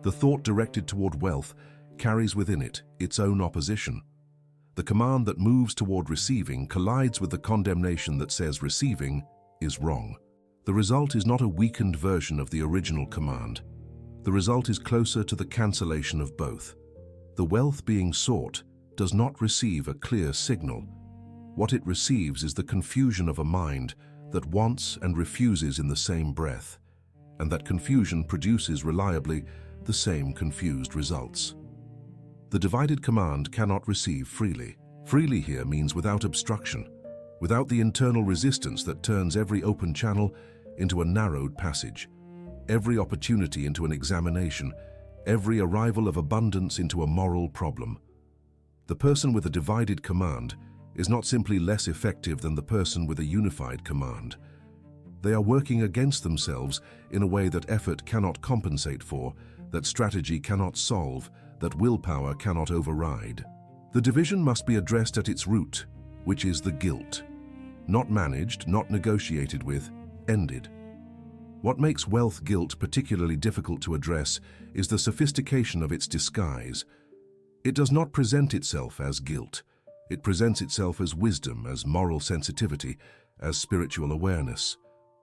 The thought directed toward wealth carries within it its own opposition. The command that moves toward receiving collides with the condemnation that says receiving is wrong. The result is not a weakened version of the original command. The result is closer to the cancellation of both. The wealth being sought does not receive a clear signal. What it receives is the confusion of a mind that wants and refuses in the same breath, and that confusion produces reliably the same confused results. The divided command cannot receive freely. Freely here means without obstruction, without the internal resistance that turns every open channel into a narrowed passage, every opportunity into an examination, every arrival of abundance into a moral problem. The person with a divided command is not simply less effective than the person with a unified command. They are working against themselves in a way that effort cannot compensate for, that strategy cannot solve, that willpower cannot override. The division must be addressed at its root, which is the guilt. Not managed, not negotiated with, ended. What makes wealth guilt particularly difficult to address is the sophistication of its disguise. It does not present itself as guilt. It presents itself as wisdom, as moral sensitivity, as spiritual awareness.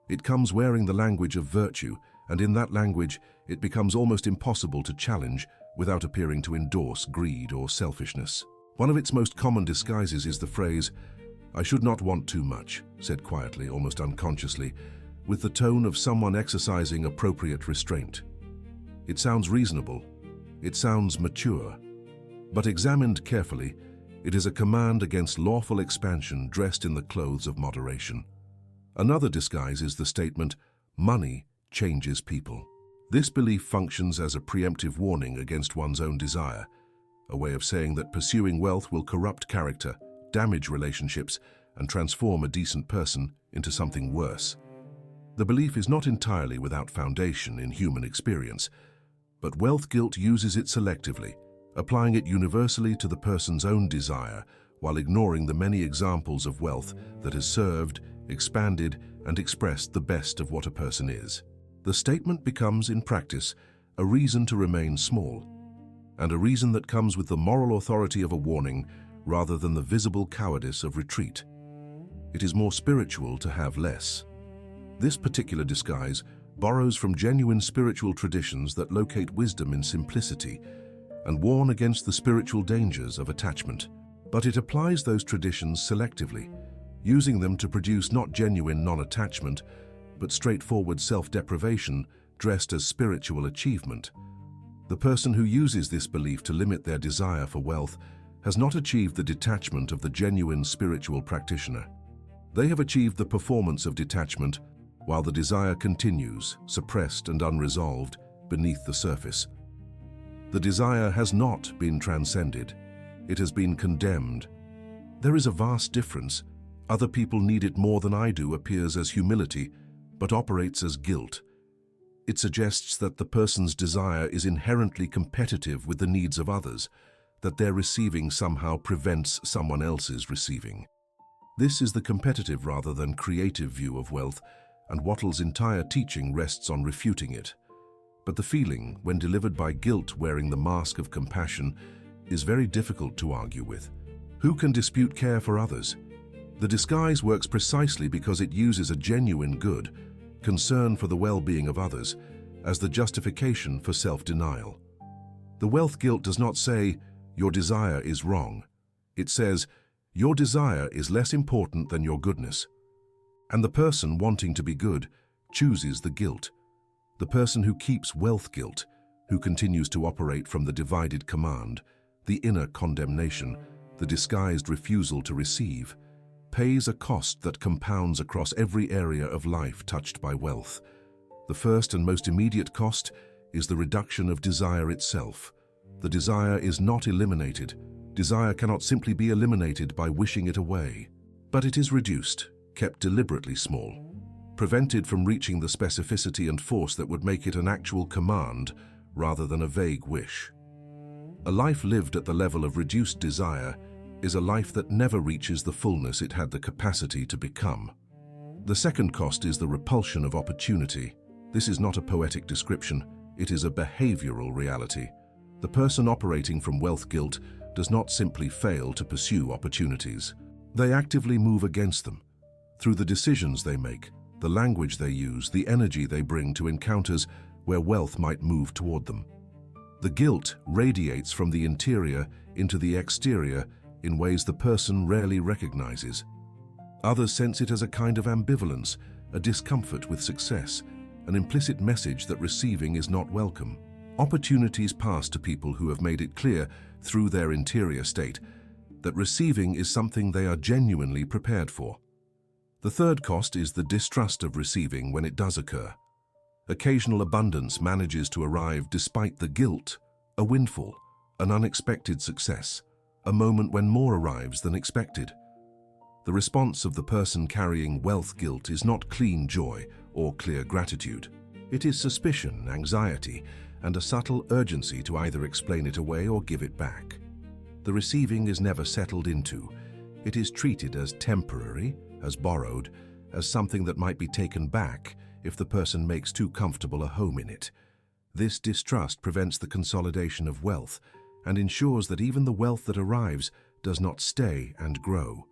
It comes wearing the language of virtue, and in that language it becomes almost impossible to challenge without appearing to endorse greed or selfishness. One of its most common disguises is the phrase, "I should not want too much," said quietly, almost unconsciously, with the tone of someone exercising appropriate restraint. It sounds reasonable. It sounds mature. But examined carefully, it is a command against lawful expansion dressed in the clothes of moderation. Another disguise is the statement, "Money changes people." This belief functions as a preemptive warning against one's own desire, a way of saying that pursuing wealth will corrupt character, damage relationships, and transform a decent person into something worse. The belief is not entirely without foundation in human experience, but wealth guilt uses it selectively, applying it universally to the person's own desire while ignoring the many examples of wealth that has served, expanded, and expressed the best of what a person is. The statement becomes, in practice, a reason to remain small, and a reason that comes with the moral authority of a warning rather than the visible cowardice of retreat. It is more spiritual to have less. This particular disguise borrows from genuine spiritual traditions that locate wisdom in simplicity and warn against the spiritual dangers of attachment. But it applies those traditions selectively, using them to produce not genuine non-attachment, but straightforward self-deprivation dressed as spiritual achievement. The person who uses this belief to limit their desire for wealth has not achieved the detachment of the genuine spiritual practitioner. They have achieved the performance of detachment while the desire continues, suppressed and unresolved, beneath the surface. The desire has not been transcended. It has been condemned. There is a vast difference. "Other people need it more than I do" appears as humility, but operates as guilt. It suggests that the person's desire is inherently competitive with the needs of others, that their receiving somehow prevents someone else's receiving. This is the competitive rather than creative view of wealth, and Wattles' entire teaching rests on refuting it. But the feeling, when delivered by guilt wearing the mask of compassion, is very difficult to argue with. Who can dispute care for others? The disguise works precisely because it uses a genuine good, concern for the well-being of others, as the justification for self-denial. The wealth guilt does not say, "Your desire is wrong." It says, "Your desire is less important than your goodness." And the person wanting to be good chooses the guilt. The person who keeps wealth guilt, who continues to operate from the divided command, the inner condemnation, the disguised refusal to receive, pays a cost that compounds across every area of life touched by wealth. The first and most immediate cost is the reduction of desire itself. The desire is not eliminated. Desire cannot simply be eliminated by wishing it away. But it is reduced, kept deliberately small, prevented from reaching the specificity and force that would make it an actual command rather than a vague wish. A life lived at the level of reduced desire is a life that never reaches the fullness it had the capacity to become. The second cost is the repulsion of opportunity. This is not a poetic description, it is a behavioral reality. The person operating from wealth guilt does not simply fail to pursue opportunities. They actively move against them. Through the decisions they make, the language they use, the energy they bring to encounters where wealth might move toward them. The guilt radiates from the interior into the exterior in ways the person rarely recognizes. Others sense it as a kind of ambivalence, a discomfort with success, an implicit message that receiving is not welcome. Opportunities pass to people who have made it clear through their interior state that receiving is something they are genuinely prepared for. The third cost is the distrust of receiving when it does occur. Occasional abundance manages to arrive despite the guilt, a windfall, an unexpected success, a moment when more arrives than expected. The response of the person carrying wealth guilt is not clean joy or clear gratitude. It is suspicion, anxiety, and a subtle urgency to either explain it away or give it back. The receiving is never settled into. It is treated as temporary, as borrowed, as something that might be taken back if the person makes too comfortable a home in it. This distrust prevents the consolidation of wealth and ensures that even the wealth that arrives does not stay and grow.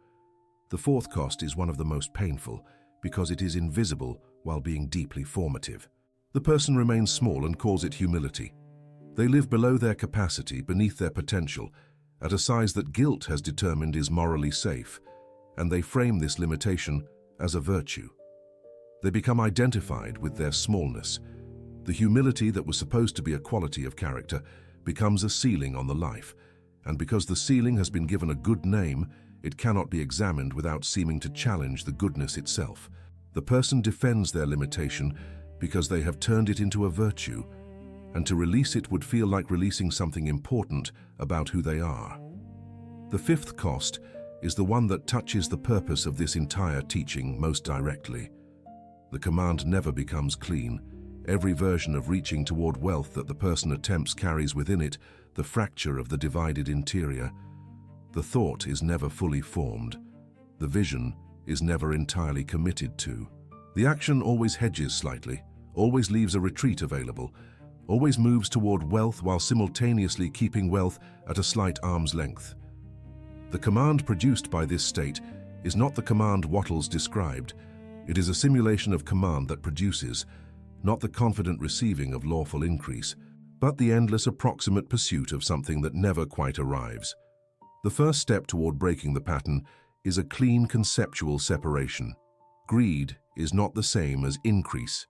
The fourth cost is one of the most painful because it is invisible while being deeply formative. The person remains small and calls it humility. They live below their capacity, beneath their potential, at a size that guilt has determined is morally safe, and they frame this limitation as a virtue. They become identified with their smallness. The humility that was supposed to be a quality of character becomes a ceiling on the life, and because the ceiling has been given a good name, it cannot be examined without seeming to challenge the goodness itself. The person defends their limitation because they have turned it into a virtue, and to release it would feel like releasing something important about who they are. The fifth cost is the one that touches the purpose of this entire teaching most directly. The command never becomes clean. Every version of reaching toward wealth that the person attempts carries within it the fracture of the divided interior. The thought is never fully formed. The vision is never entirely committed to. The action always hedges slightly, always leaves a retreat available, always moves toward wealth while simultaneously keeping wealth at a slight arm's length. The command produced by this state is not the command Wattles described. It is a simulation of command that produces, not the confident receiving of lawful increase, but the endless approximate pursuit of something that never quite arrives. The first step toward breaking the pattern is a clean conceptual separation. Greed is not the same as increase.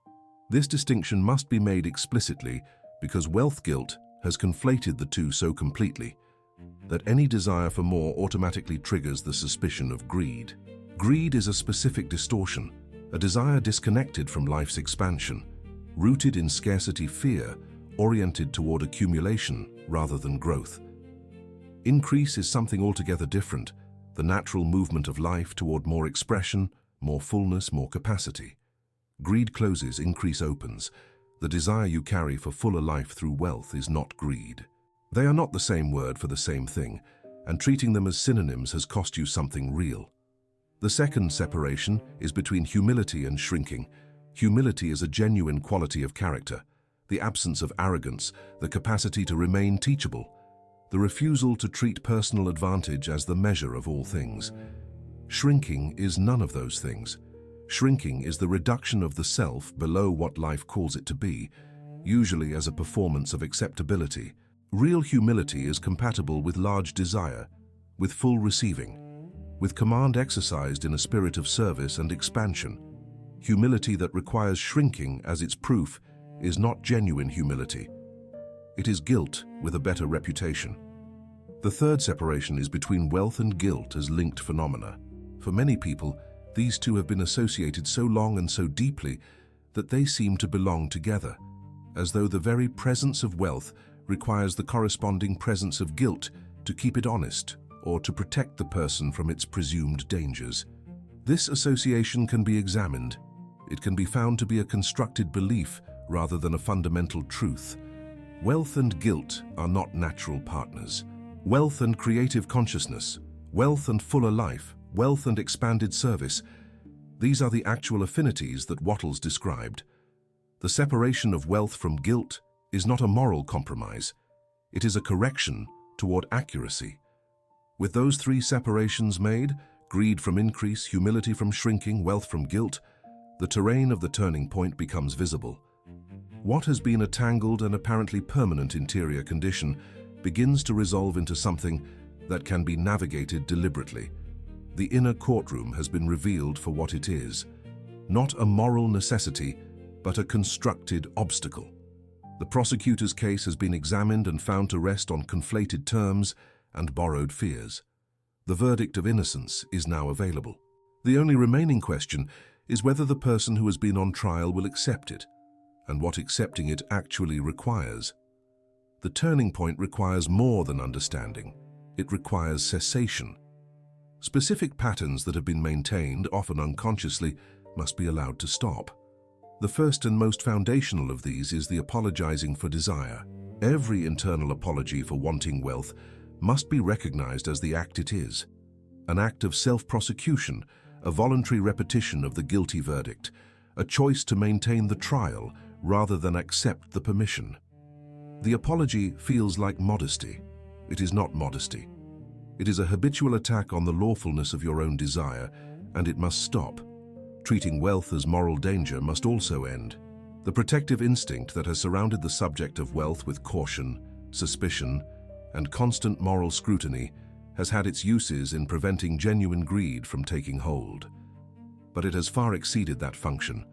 This distinction must be made explicitly because wealth guilt has conflated the two so completely that any desire for more automatically triggers the suspicion of greed. Greed is a specific distortion, a desire disconnected from life's expansion, rooted in scarcity fear, oriented toward accumulation rather than growth. Increase is something altogether different, the natural movement of life toward more expression, more fullness, more capacity. Greed closes, increase opens. The desire you carry for fuller life through wealth is not greed. They are not the same word for the same thing, and treating them as synonyms has cost you something real. The second separation is between humility and shrinking. Humility is a genuine quality of character, the absence of arrogance, the capacity to remain teachable, the refusal to treat personal advantage as the measure of all things. Shrinking is none of those things. Shrinking is the reduction of the self below what life calls it to be, usually as a performance of acceptability. Real humility is compatible with large desire, with full receiving, with command exercised in a spirit of service and expansion. Humility that requires shrinking as its proof is not genuine humility. It is guilt with a better reputation. The third separation is between wealth and guilt as linked phenomena. For many people, these two have been associated so long and so deeply that they seem to belong together, as though the very presence of wealth requires the corresponding presence of guilt to keep it honest or to protect the person from its presumed dangers. This association can be examined. It can be found to be a constructed belief rather than a fundamental truth. Wealth and guilt are not natural partners. Wealth and creative consciousness, wealth and fuller life, wealth and expanded service, these are the actual affinities that Wattles described. The separation of wealth from guilt is not a moral compromise. It is a correction toward accuracy. With those three separations made, greed from increase, humility from shrinking, wealth from guilt, the terrain of the turning point becomes visible. What has been a tangled and apparently permanent interior condition begins to resolve into something that can be navigated deliberately. The inner courtroom has been revealed for what it is, not a moral necessity, but a constructed obstacle. The prosecutor's case has been examined and found to rest on conflated terms and borrowed fears. The verdict of innocence is now available. The only remaining question is whether the person who has been on trial will accept it, and what accepting it actually requires. The turning point requires more than understanding. It requires cessation. Specific patterns that have been maintained, often unconsciously, must be allowed to stop. The first and most foundational of these is the apologizing for desire. Every internal apology for wanting wealth must be recognized as the act it is, an act of self-prosecution, a voluntary repetition of the guilty verdict, a choice to maintain the trial rather than accept the permission. The apology feels like modesty. It is not modesty. It is a habitual attack on the lawfulness of your own desire, and it must stop. Treating wealth as moral danger must also end. The protective instinct that has surrounded the subject of wealth with caution, suspicion, and constant moral scrutiny has had its uses in preventing genuine greed from taking hold. But it has far exceeded that function.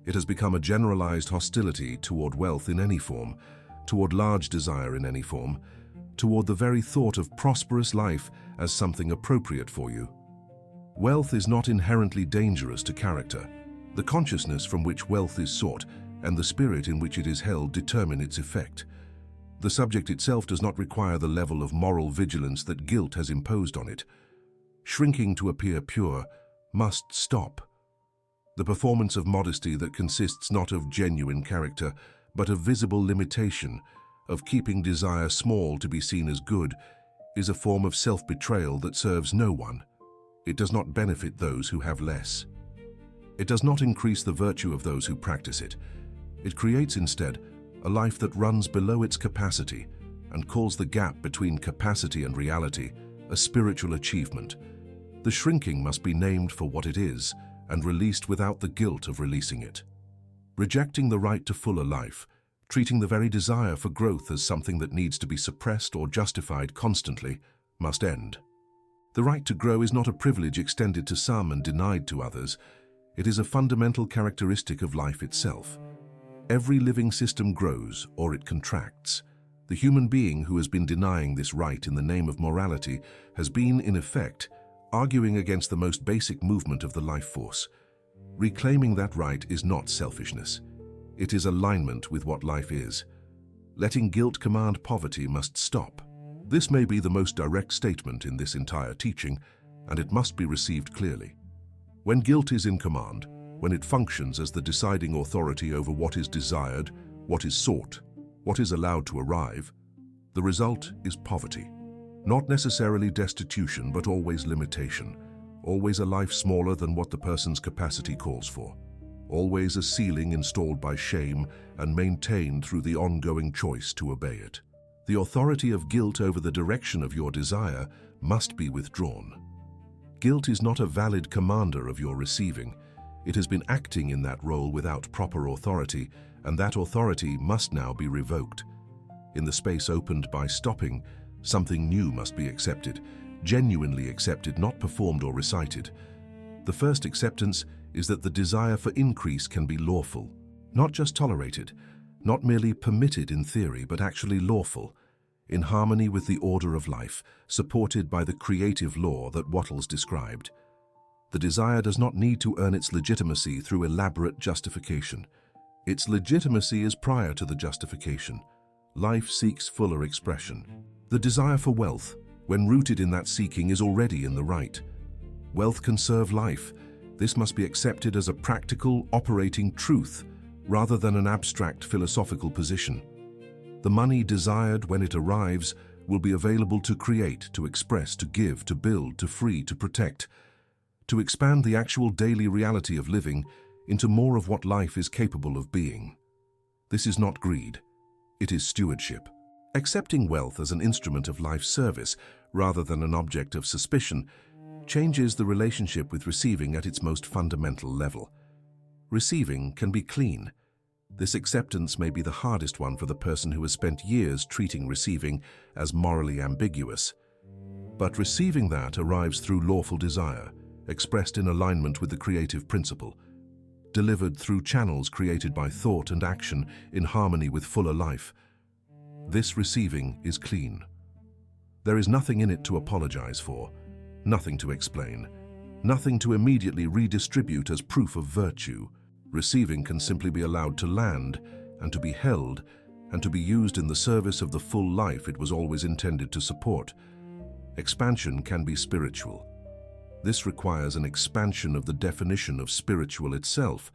It has become a generalized hostility toward wealth in any form, toward large desire in any form, toward the very thought of prosperous life as something appropriate for you. Wealth is not inherently dangerous to character. The consciousness from which wealth is sought and the spirit in which it is held determine its effect. The subject itself does not require the level of moral vigilance that guilt has imposed on it. Shrinking to appear pure must stop. The performance of modesty that consists not of genuine character, but of visible limitation, of keeping desire small to be seen as good, is a form of self-betrayal that serves no one. It does not benefit those who have less. It does not increase the virtue of those who practice it. It creates instead a life that runs below its capacity and calls the gap between capacity and reality a spiritual achievement. The shrinking must be named for what it is and released without the guilt of releasing it. Rejecting the right to fuller life, treating the very desire for growth as something that needs to be suppressed or justified constantly, must end. The right to grow is not a privilege extended to some and denied to others. It is a fundamental characteristic of life itself. Every living system grows or it contracts. The human being who has been denying this right in the name of morality has been, in effect, arguing against the most basic movement of the life force. Reclaiming that right is not selfishness. It is alignment with what life is. Letting guilt command poverty must stop. This may be the most direct statement in this entire teaching, and it must be received clearly. When guilt is in command, when it functions as the deciding authority over what is desired, what is sought, what is allowed to arrive, the result is poverty. Not necessarily destitution, but always limitation. Always a life smaller than what the person's capacity calls for. Always a ceiling installed by shame and maintained through the ongoing choice to obey it. The authority of guilt over the direction of your desire must be withdrawn. Guilt is not a valid commander of your receiving. It has been acting in that role without proper authority, and that authority must now be revoked. In the space opened by stopping, something new must be accepted, genuinely accepted, not performed or recited. The first acceptance is that the desire for increase can be lawful, not just tolerated, not merely permitted in theory, but actually lawful, in harmony with the order of life, supported by the creative law that Wattles described. The desire does not need to earn its legitimacy through elaborate justification. Its legitimacy is prior to the justification. Life seeks fuller expression. The desire for wealth, when rooted in that seeking, is already in the right. Wealth can serve life. This must be accepted as a practical, operating truth, rather than an abstract philosophical position. The money desired when it arrives will be available to create, to express, to give, to build, to free, to protect, to expand the actual daily reality of living into more of what life is capable of being. This is not greed. It is stewardship. Accepting wealth as an instrument of life's service, rather than an object of suspicion, changes the relationship with receiving at its most fundamental level. Receiving can be clean. This acceptance may be the hardest one for the person who has spent years treating receiving as morally ambiguous. But receiving that arrives through lawful desire, expressed in alignment with the creative principle, delivered through channels created by thought and action in harmony with fuller life. This receiving is clean. There is nothing in it to apologize for, nothing to explain, nothing to immediately redistribute as proof of virtue. Receiving can simply be allowed to land and to be held and to be used in the service of the full life it was always intended to support. Expansion can be spiritual. This requires an expansion of the definition of spiritual itself.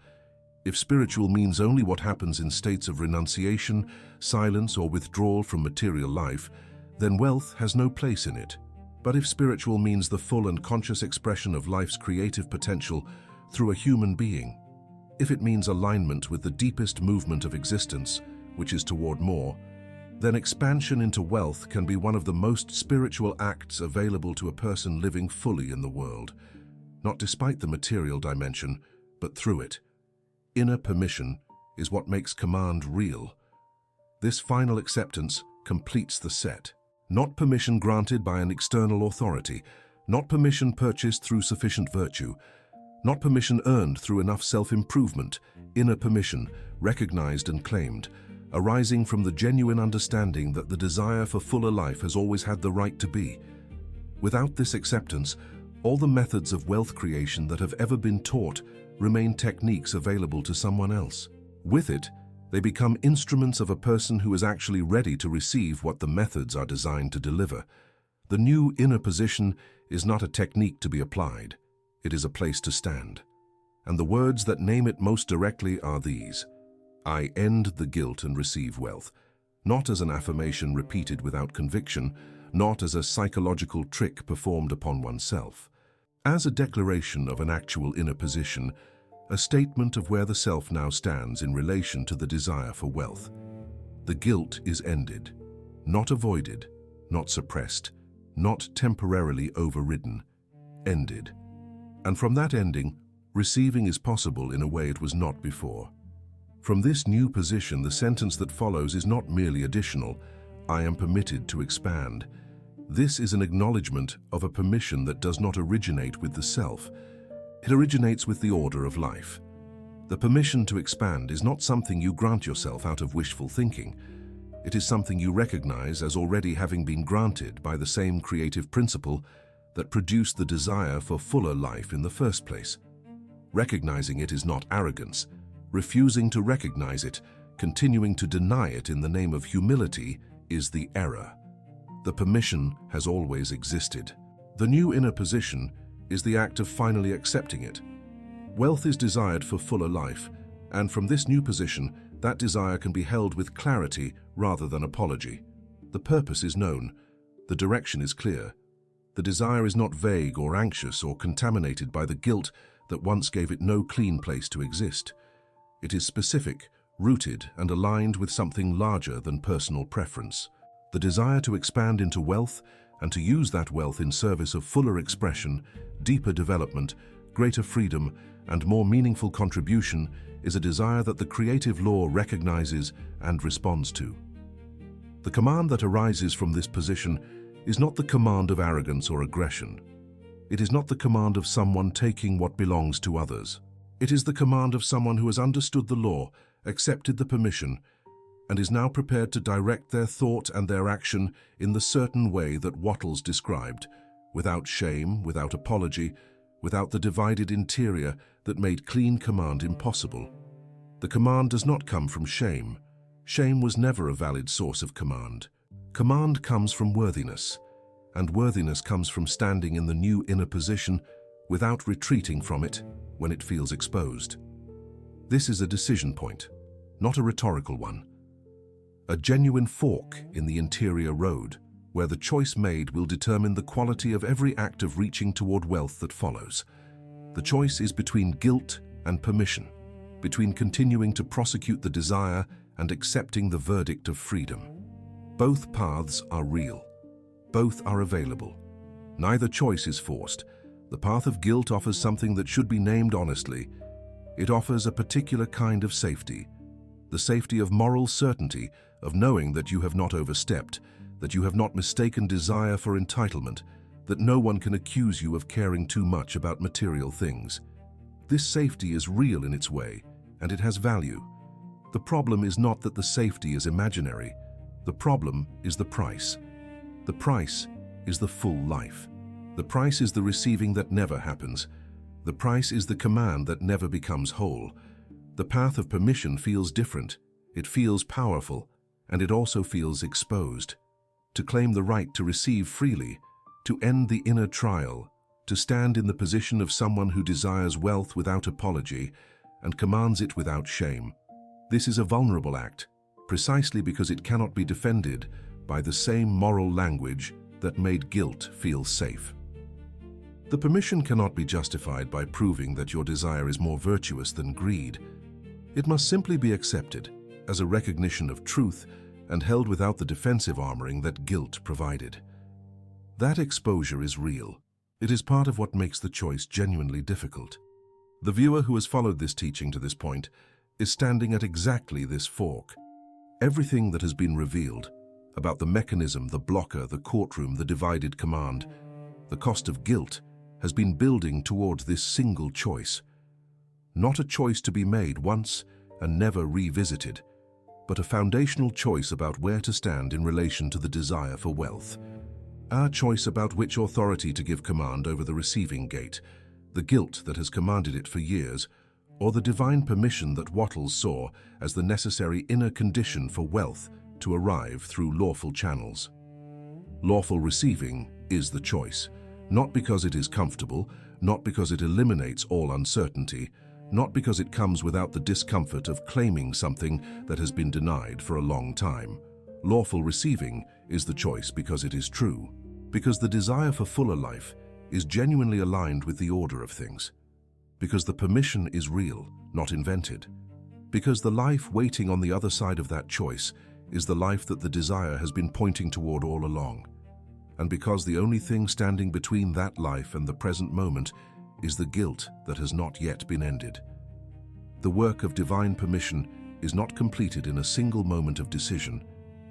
If spiritual means only what happens in states of renunciation, silence, or withdrawal from material life, then wealth has no place in it. But if spiritual means the full and conscious expression of life's creative potential through a human being, if it means alignment with the deepest movement of existence, which is toward more, then expansion into wealth can be one of the most spiritual acts available to a person living fully in the world, not despite the material dimension, but through it. Inner permission is what makes command real. This final acceptance completes the set. Not permission granted by an external authority, not permission purchased through sufficient virtue, not permission earned through enough self-improvement, inner permission, recognized and claimed, arising from the genuine understanding that the desire for fuller life has always had the right to be. Without this acceptance, all the methods of wealth creation that have ever been taught remain techniques available to someone else. With it, they become instruments of a person who is actually ready to receive what the methods are designed to deliver. The new inner position is not a technique to be applied. It is a place to stand. And the words that name it most directly are these: I end the guilt and receive wealth. Not as an affirmation repeated without conviction, not as a psychological trick performed upon oneself. As a declaration of an actual inner position, a statement of where the self now stands in relation to the desire for wealth. The guilt is ended, not avoided, not suppressed, not temporarily overridden, ended. And from that ending, receiving is possible in a way it was not before. From this new position, the sentence that follows is not merely additional, I am permitted to expand. This is an acknowledgement of a permission that does not originate with the self. It originates with the order of life. The permission to expand is not something you grant yourself out of wishful thinking. It is something you recognize as already having been granted by the same creative principle that produced the desire for fuller life in the first place. Recognizing it is not arrogance. Refusing to recognize it, continuing to deny it in the name of humility, is the error. The permission has always existed. The new inner position is the act of finally accepting it. Wealth is desired for fuller life, and from this new position, that desire can be held with clarity rather than apology. The purpose is known. The direction is clear. The desire is not vague or anxious or contaminated by the guilt that once gave it no clean place to exist. It is specific, rooted, and aligned with something larger than personal preference. The desire to expand into wealth and to use that wealth in service of fuller expression, deeper development, greater freedom, and more meaningful contribution is a desire that the creative law recognizes and responds to. The command that arises from this position is not the command of arrogance or aggression. It is not the command of someone taking what belongs to others. It is the command of someone who has understood the law, accepted the permission, and is now prepared to direct their thought and their action in the certain way that Wattles described, without shame, without apology, without the divided interior that made clean command impossible. The command does not come from shame. Shame was never a valid source of command. Command comes from worthiness, and worthiness comes from standing in the new inner position without retreating from it when it feels exposed. This is a decision point, not a rhetorical one. A genuine fork in the interior road, where the choice made will determine the quality of every act of reaching toward wealth that follows. The choice is between guilt and permission, between continuing to prosecute the desire and accepting the verdict of freedom. Both paths are real. Both are available. Neither choice is forced. The path of guilt offers something that should be named honestly. It offers a particular kind of safety, the safety of moral certainty, of knowing that you have not overstepped, that you have not mistaken desire for entitlement, that no one can accuse you of caring too much about material things. This safety is real in its way, and it has value. The problem is not that the safety is imaginary. The problem is the price. The price is the full life. The price is the receiving that never happens. The price is the command that never becomes whole. The path of permission feels different. It feels powerful, and it also feels exposed. To claim the right to receive freely, to end the inner trial, to stand in the position of someone who desires wealth without apology and commands it without shame. This is a vulnerable act, precisely because it cannot be defended by the same moral language that made guilt feel safe. The permission cannot be justified by proving that your desire is more virtuous than greed. It must simply be accepted as a recognition of truth and held without the defensive armoring that guilt provided. That exposure is real. It is part of what makes the choice genuinely difficult. The viewer who has followed this teaching to this point is standing at exactly this fork. Everything that has been revealed, about the mechanism, the blocker, the courtroom, the divided command. The cost of guilt has been building toward this single choice. Not a choice to be made once and never revisited, but a foundational choice about where to stand in relation to the desire for wealth. Our choice about which authority to give command over the receiving gate, the guilt that has commanded it for years, or the divine permission that Wattles saw as the necessary inner condition for wealth to arrive through lawful channels. Lawful receiving is the choice, not because it is comfortable, not because it eliminates all uncertainty, not because it comes without the discomfort of claiming something that has been denied for a long time. Lawful receiving is the choice because it is true, because the desire for fuller life is genuinely aligned with the order of things, because the permission is real, not invented, because the life waiting on the other side of that choice is the life that the desire has been pointing toward all along, and because the only thing standing between that life and the present moment is the guilt that has not yet been ended. The work of divine permission is not completed in a single moment of decision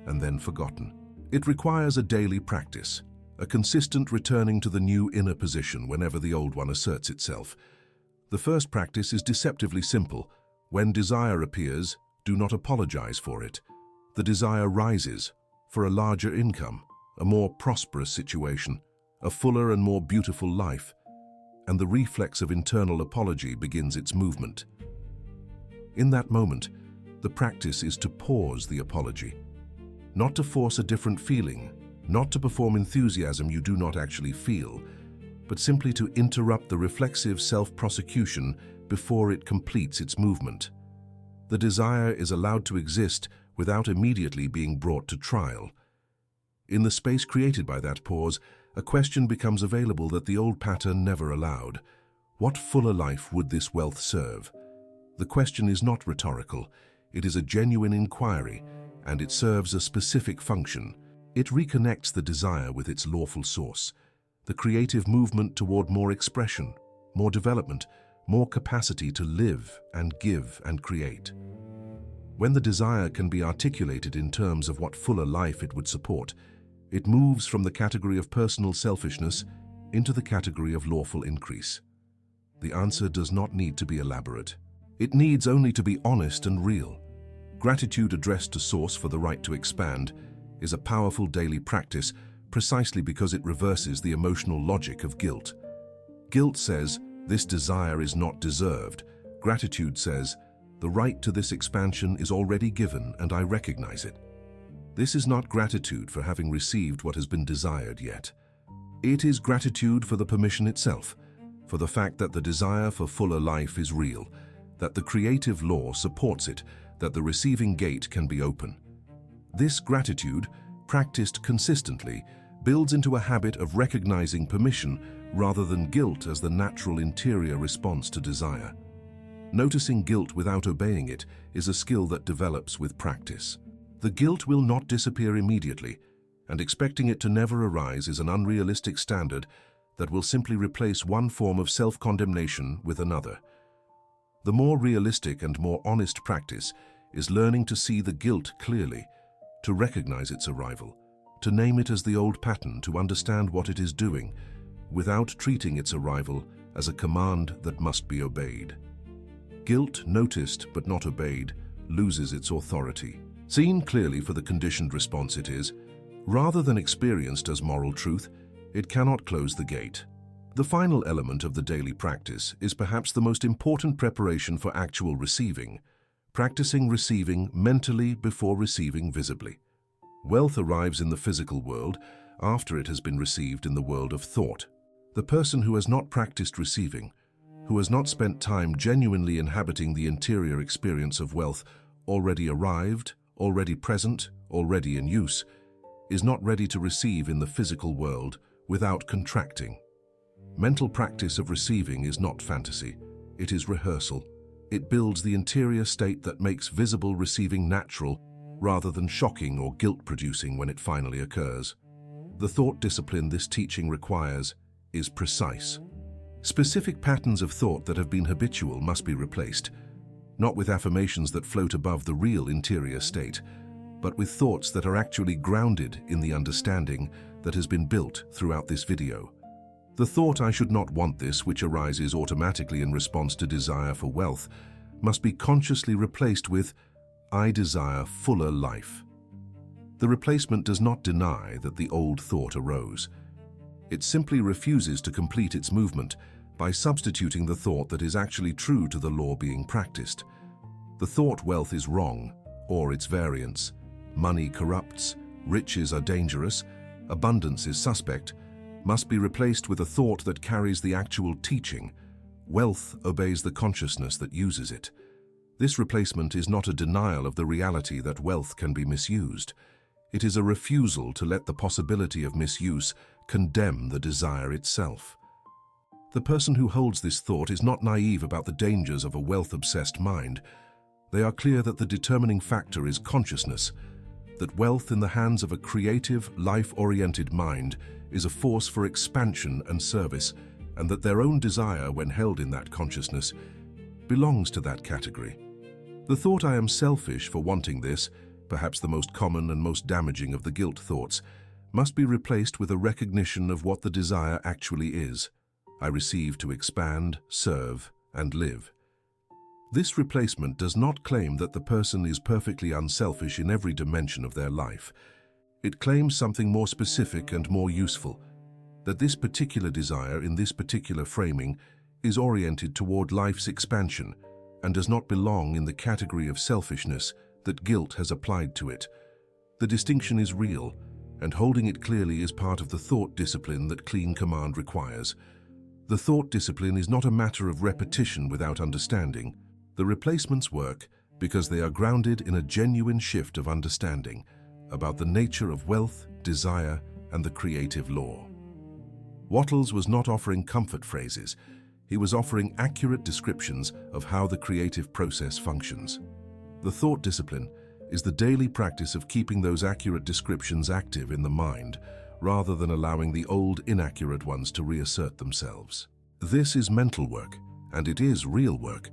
and then forgotten. It requires a daily practice, a consistent returning to the new inner position whenever the old one asserts itself. The first practice is deceptively simple. When desire appears, do not apologize for it. The desire rises for a larger income, a more prosperous situation, a fuller and more beautiful life, and the reflex of internal apology begins its movement. In that moment, the practice is to pause the apology, not to force a different feeling, not to perform enthusiasm you do not actually feel, but simply to interrupt the reflexive self-prosecution before it completes its movement. The desire is allowed to exist without immediately being brought to trial. In the space created by that pause, a question becomes available that the old pattern never allowed. What fuller life would this wealth serve? The question is not rhetorical. It is a genuine inquiry, and it serves a specific function. It reconnects the desire with its lawful source, the creative movement toward more expression, more development, more capacity to live and give and create. When the desire can be articulated in terms of what fuller life it would support, it moves from the category of personal selfishness into the category of lawful increase. The answer does not need to be elaborate. It needs only to be honest and real. Gratitude addressed to Source for the right to expand is a powerful daily practice precisely because it reverses the emotional logic of guilt. Guilt says, this desire is not deserved. Gratitude says, the right to this expansion is already given and I recognize it. This is not gratitude for having received what has been desired yet. It is gratitude for the permission itself, for the fact that the desire for fuller life is real, that the creative law supports it, that the receiving gate can be open. This gratitude, practiced consistently, builds into a habit of recognizing permission rather than guilt as the natural interior response to desire. Noticing guilt without obeying it is a skill that develops with practice. The guilt will not disappear immediately, and expecting it to never arise is an unrealistic standard that will simply replace one form of self-condemnation with another. The more realistic and more honest practice is learning to see the guilt clearly, to recognize its arrival, to name it as the old pattern, to understand what it is doing, without treating its arrival as a command that must be obeyed. Guilt noticed but not obeyed loses its authority. Seen clearly for the conditioned response it is, rather than experienced as moral truth, it cannot close the gate. The final element of the daily practice is perhaps the most important preparation for actual receiving, practicing receiving mentally before receiving visibly. Wealth arrives in the physical world after it has been received in the world of thought. The person who has not practiced receiving, who has not spent time genuinely inhabiting the interior experience of wealth already arrived, already present, already in use, is not ready to receive in the physical world without contracting. Mental practice of receiving is not fantasy, it is rehearsal. It builds the interior state that makes visible receiving natural rather than shocking or guilt-producing when it finally occurs. The thought discipline this teaching requires is precise. Specific patterns of thought that have been habitual must be replaced, not with affirmations that float above the real interior state, but with thoughts that are actually grounded in the understanding that has been built throughout this video. The thought "I should not want this," which arises automatically in response to desire for wealth, must be consciously replaced with "I desire fuller life." The replacement does not deny that the old thought arose. It simply refuses to complete its movement by substituting the thought that is actually true to the law being practiced. The thought wealth is wrong, or its variants, money corrupts, riches are dangerous, abundance is suspect, must be replaced with a thought that carries the actual teaching. Wealth obeys the consciousness that uses it. This replacement is not a denial of the reality that wealth can be misused. It is a refusal to let the possibility of misuse condemn the desire itself. The person who holds this thought is not naive about the dangers of a wealth-obsessed mind. They are clear that the determining factor is consciousness, that wealth in the hands of a creative, life-oriented mind is a force for expansion and service, and that their own desire, when held in that consciousness, belongs to that category. The thought "I am selfish for wanting this," perhaps the most common and most damaging of the guilt thoughts, must be replaced with a recognition of what the desire actually is. I receive to expand, serve, and live. This replacement does not claim that the person is perfectly unselfish in every dimension of their life. It claims something more specific and more useful, that this particular desire in this particular framing is oriented toward life's expansion and does not belong in the category of selfishness that guilt has applied to it. The distinction is real, and holding it clearly is part of the thought discipline that clean command requires. The thought discipline is not a matter of repetition without understanding. The replacements work because they are grounded in a genuine shift of understanding about the nature of wealth, desire, and the creative law. Wattles was not offering comfort phrases. He was offering accurate descriptions of how the creative process functions. The thought discipline is the daily practice of keeping those accurate descriptions active in the mind, rather than allowing the old, inaccurate ones to reassert themselves. This is mental work, and it is real work,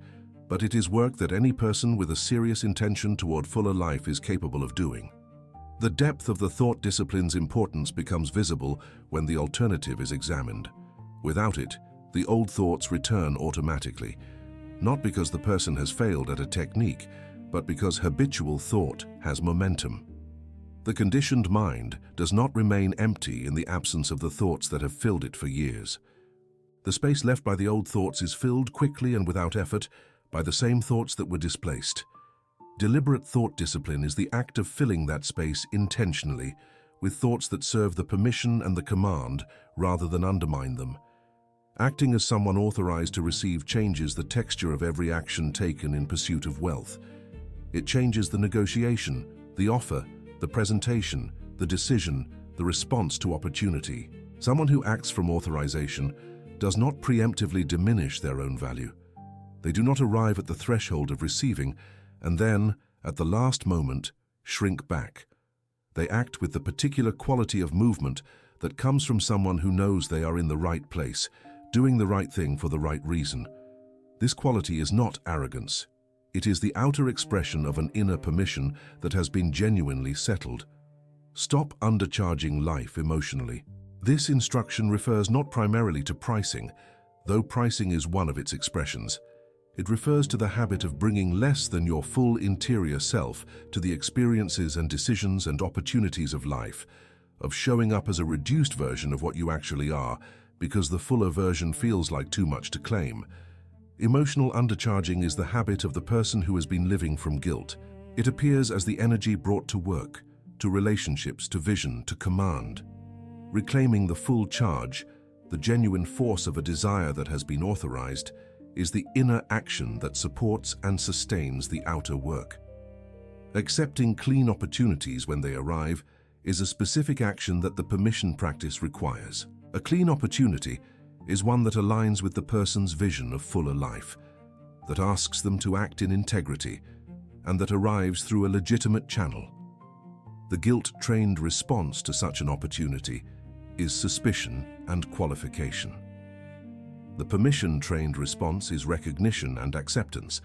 but it is work that any person with a serious intention toward fuller life is capable of doing. The depth of the thought discipline's importance becomes visible when the alternative is examined. Without it, the old thoughts return automatically, not because the person has failed at a technique, but because habitual thought has momentum. The conditioned mind does not remain empty in the absence of the thoughts that have filled it for years. The space left by the old thoughts is filled quickly and without effort by the same thoughts that were displaced. Deliberate thought discipline is the act of filling that space intentionally with thoughts that serve the permission and the command rather than undermine them. Acting as someone authorized to receive changes the texture of every action taken in pursuit of wealth. It changes the negotiation, the offer, the presentation, the decision, the response to opportunity. Someone who acts from authorization does not preemptively diminish their own value. They do not arrive at the threshold of receiving and then, at the last moment, shrink back. They act with the particular quality of movement that comes from someone who knows they are in the right place, doing the right thing for the right reason. This quality is not arrogance. It is the outer expression of an inner permission that has been genuinely settled. Stop undercharging life emotionally. This instruction refers not primarily to pricing, though pricing is one of its expressions. It refers to the habit of bringing less than your full interior self to the experiences and decisions and opportunities of life, of showing up as a reduced version of what you actually are, because the fuller version feels like too much to claim. Emotional undercharging is the habit of the person who has been living from guilt. It appears as the energy brought to work, to relationships, to vision, to command. Reclaiming the full charge, the genuine force of a desire that has been authorized, is the inner action that supports and sustains the outer work. Accepting clean opportunities when they arrive is a specific action that the permission practice requires. A clean opportunity is one that aligns with the person's vision of fuller life, that asks them to act in integrity, and that arrives through a legitimate channel. The guilt-trained response to such an opportunity is suspicion and qualification. The permission-trained response is recognition and acceptance,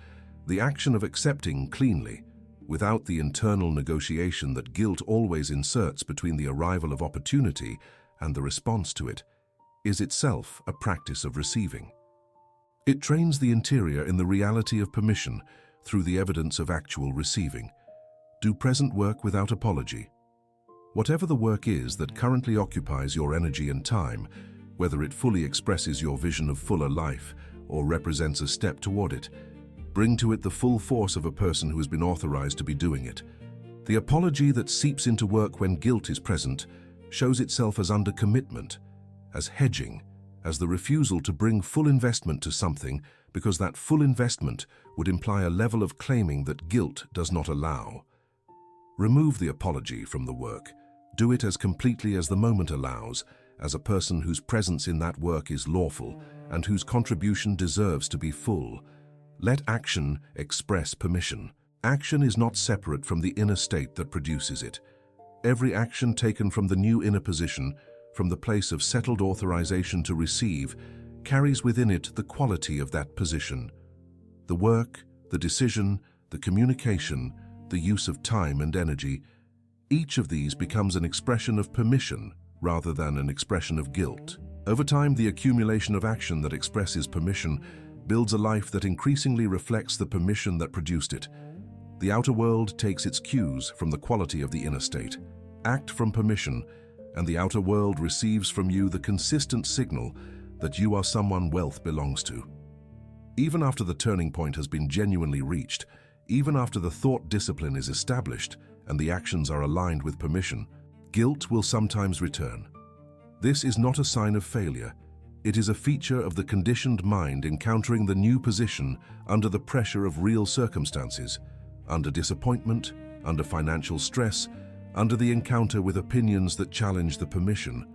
the action of accepting cleanly, without the internal negotiation that guilt always inserts between the arrival of opportunity and the response to it, is itself a practice of receiving. It trains the interior in the reality of permission through the evidence of actual receiving. Do present work without apology. Whatever the work is that currently occupies your energy and time, whether it fully expresses your vision of fuller life or represents a step toward it, bring to it the full force of a person who has been authorized to be doing it. The apology that seeps into work when guilt is present shows itself as undercommitment, as hedging, as the refusal to bring full investment to something because that full investment would imply a level of claiming that guilt does not allow. Remove the apology from the work. Do it as completely as the moment allows, as a person whose presence in that work is lawful and whose contribution deserves to be full. Let action express permission. Action is not separate from the inner state that produces it. Every action taken from the new inner position, from the place of settled authorization to receive, carries within it the quality of that position. The work, the decision, the communication, the use of time and energy, each of these becomes an expression of permission rather than an expression of guilt. Over time, the accumulation of action that expresses permission builds a life that increasingly reflects the permission that produced it. The outer world takes its cues from the quality of the inner state. Act from permission, and the outer world receives from you the consistent signal that you are someone wealth belongs to. Even after the turning point has been genuinely reached, even after the thought discipline is established and the actions are aligned with permission, guilt will sometimes return. This is not a sign of failure. It is a feature of the conditioned mind encountering the new position under the pressure of real circumstances, under disappointment, under financial stress, under the encounter with opinions that challenge the permission.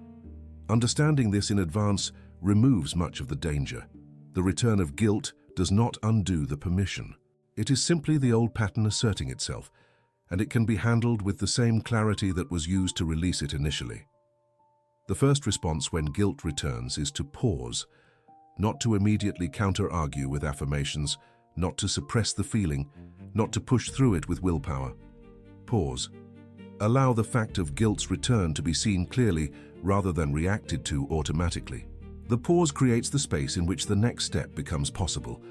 Understanding this in advance removes much of the danger. The return of guilt does not undo the permission. It is simply the old pattern asserting itself, and it can be handled with the same clarity that was used to release it initially. The first response when guilt returns is to pause, not to immediately counter-argue with affirmations, not to suppress the feeling, not to push through it with willpower. Pause. Allow the fact of guilt's return to be seen clearly rather than reacted to automatically. The pause creates the space in which the next step becomes possible,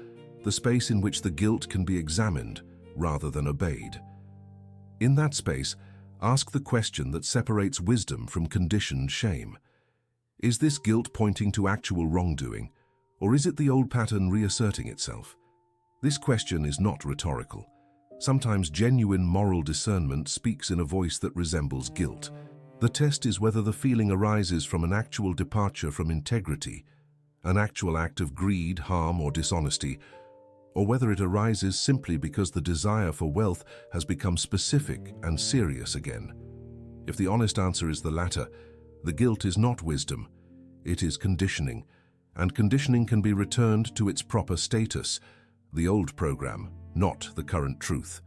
the space in which the guilt can be examined rather than obeyed. In that space, ask the question that separates wisdom from conditioned shame. Is this guilt pointing to actual wrongdoing, or is it the old pattern reasserting itself? This question is not rhetorical. Sometimes genuine moral discernment speaks in a voice that resembles guilt. The test is whether the feeling arises from an actual departure from integrity, an actual act of greed, harm, or dishonesty, or whether it arises simply because the desire for wealth has become specific and serious again. If the honest answer is the latter, the guilt is not wisdom, it is conditioning, and conditioning can be returned to its proper status, the old program, not the current truth.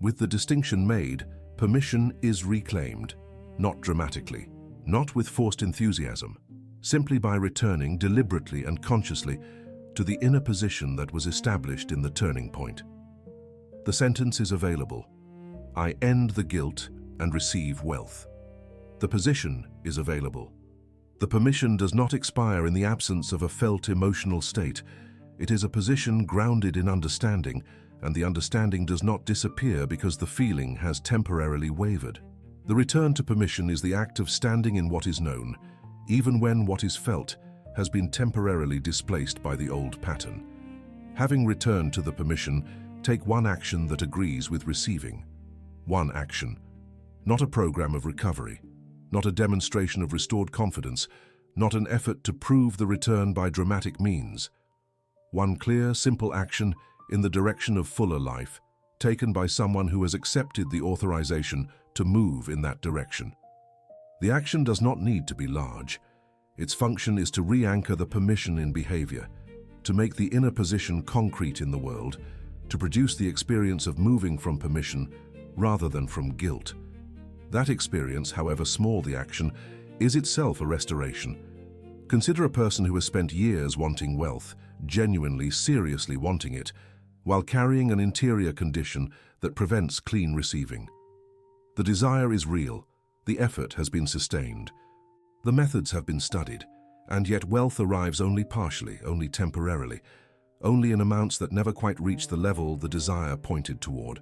With the distinction made, permission is reclaimed, not dramatically, not with forced enthusiasm, simply by returning deliberately and consciously to the inner position that was established in the turning point. The sentence is available: I end the guilt and receive wealth. The position is available. The permission does not expire in the absence of a felt emotional state. It is a position grounded in understanding, and the understanding does not disappear because the feeling has temporarily wavered. The return to permission is the act of standing in what is known, even when what is felt has been temporarily displaced by the old pattern. Having returned to the permission, take one action that agrees with receiving. One action. Not a program of recovery, not a demonstration of restored confidence, not an effort to prove the return by dramatic means. One clear, simple action in the direction of fuller life, taken by someone who has accepted the authorization to move in that direction. The action does not need to be large. Its function is to re-anchor the permission in behavior, to make the inner position concrete in the world, to produce the experience of moving from permission rather than from guilt. That experience, however small the action, is itself a restoration. Consider a person who has spent years wanting wealth, genuinely, seriously wanting it, while carrying an interior condition that prevents clean receiving. The desire is real, the effort has been sustained, the methods have been studied, and yet wealth arrives only partially, only temporarily, only in amounts that never quite reach the level the desire pointed toward.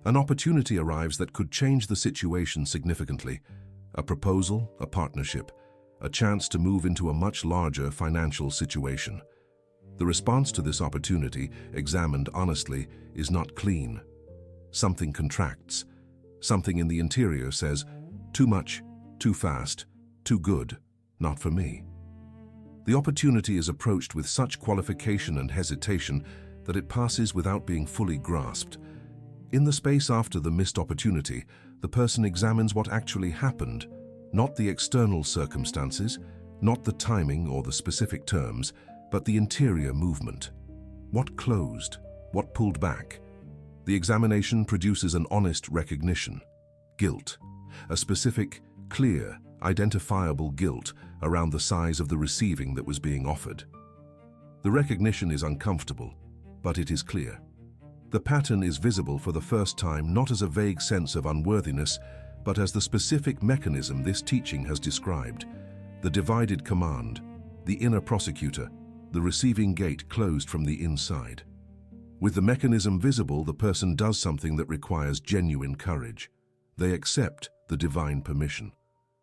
An opportunity arrives that could change the situation significantly, a proposal, a partnership, a chance to move into a much larger financial situation. The response to this opportunity, examined honestly, is not clean. Something contracts. Something in the interior says, too much, too fast, too good, not for me. The opportunity is approached with such qualification and hesitation that it passes without being fully grasped. In the space after the missed opportunity, the person examines what actually happened, not the external circumstances, not the timing or the specific terms, but the interior movement. What closed? What pulled back? The examination produces an honest recognition. Guilt. A specific, clear, identifiable guilt around the size of the receiving that was being offered. The recognition is uncomfortable, but it is clear. The pattern is visible for the first time not as a vague sense of unworthiness, but as the specific mechanism this teaching has described. The divided command, the inner prosecutor, the receiving gate closed from the inside. With the mechanism visible, the person does something that requires genuine courage. They accept the divine permission,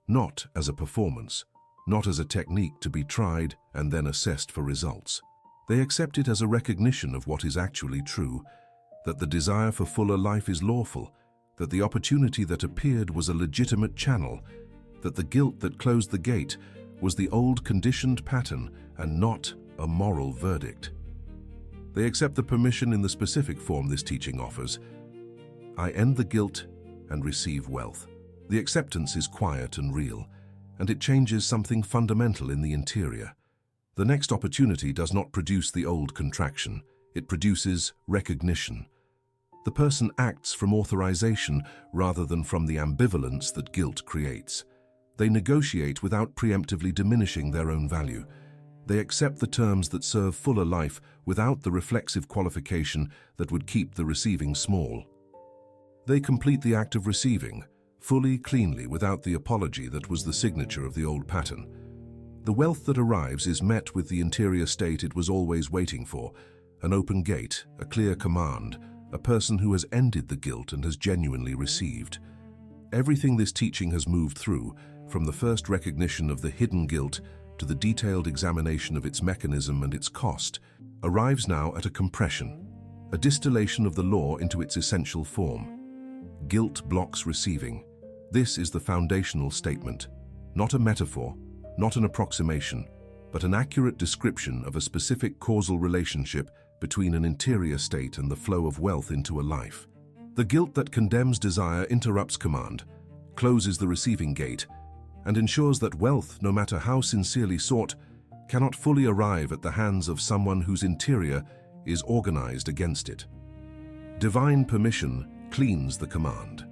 not as a performance, not as a technique to be tried and then assessed for results. They accept it as a recognition of what is actually true, that the desire for fuller life is lawful, that the opportunity that appeared was a legitimate channel, that the guilt that closed the gate was the old conditioned pattern and not a moral verdict. They accept the permission in the specific form this teaching offers. I end the guilt and receive wealth. The acceptance is quiet and real, and it changes something fundamental in the interior. The next opportunity does not produce the old contraction, it produces recognition. The person acts from authorization rather than from the ambivalence that guilt creates. They negotiate without preemptively diminishing their own value. They accept the terms that serve fuller life without the reflexive qualification that would keep the receiving small. They complete the act of receiving, fully, cleanly, without the apology that was the signature of the old pattern. The wealth that arrives is met with the interior state it was always waiting for, an open gate, a clear command, a person who has ended the guilt and has genuinely received. Everything this teaching has moved through, from the first recognition of the hidden guilt to the detailed examination of its mechanism and its cost, arrives now at a compression, a distillation of the law into its essential form. Guilt blocks receiving. This is the foundational statement, not a metaphor, not an approximation, but an accurate description of a specific causal relationship between an interior state and the flow of wealth into a life. The guilt that condemns desire interrupts command, closes the receiving gate, and ensures that wealth, no matter how sincerely sought, cannot fully arrive at the hands of someone whose interior is organized against it. Divine permission cleans the command.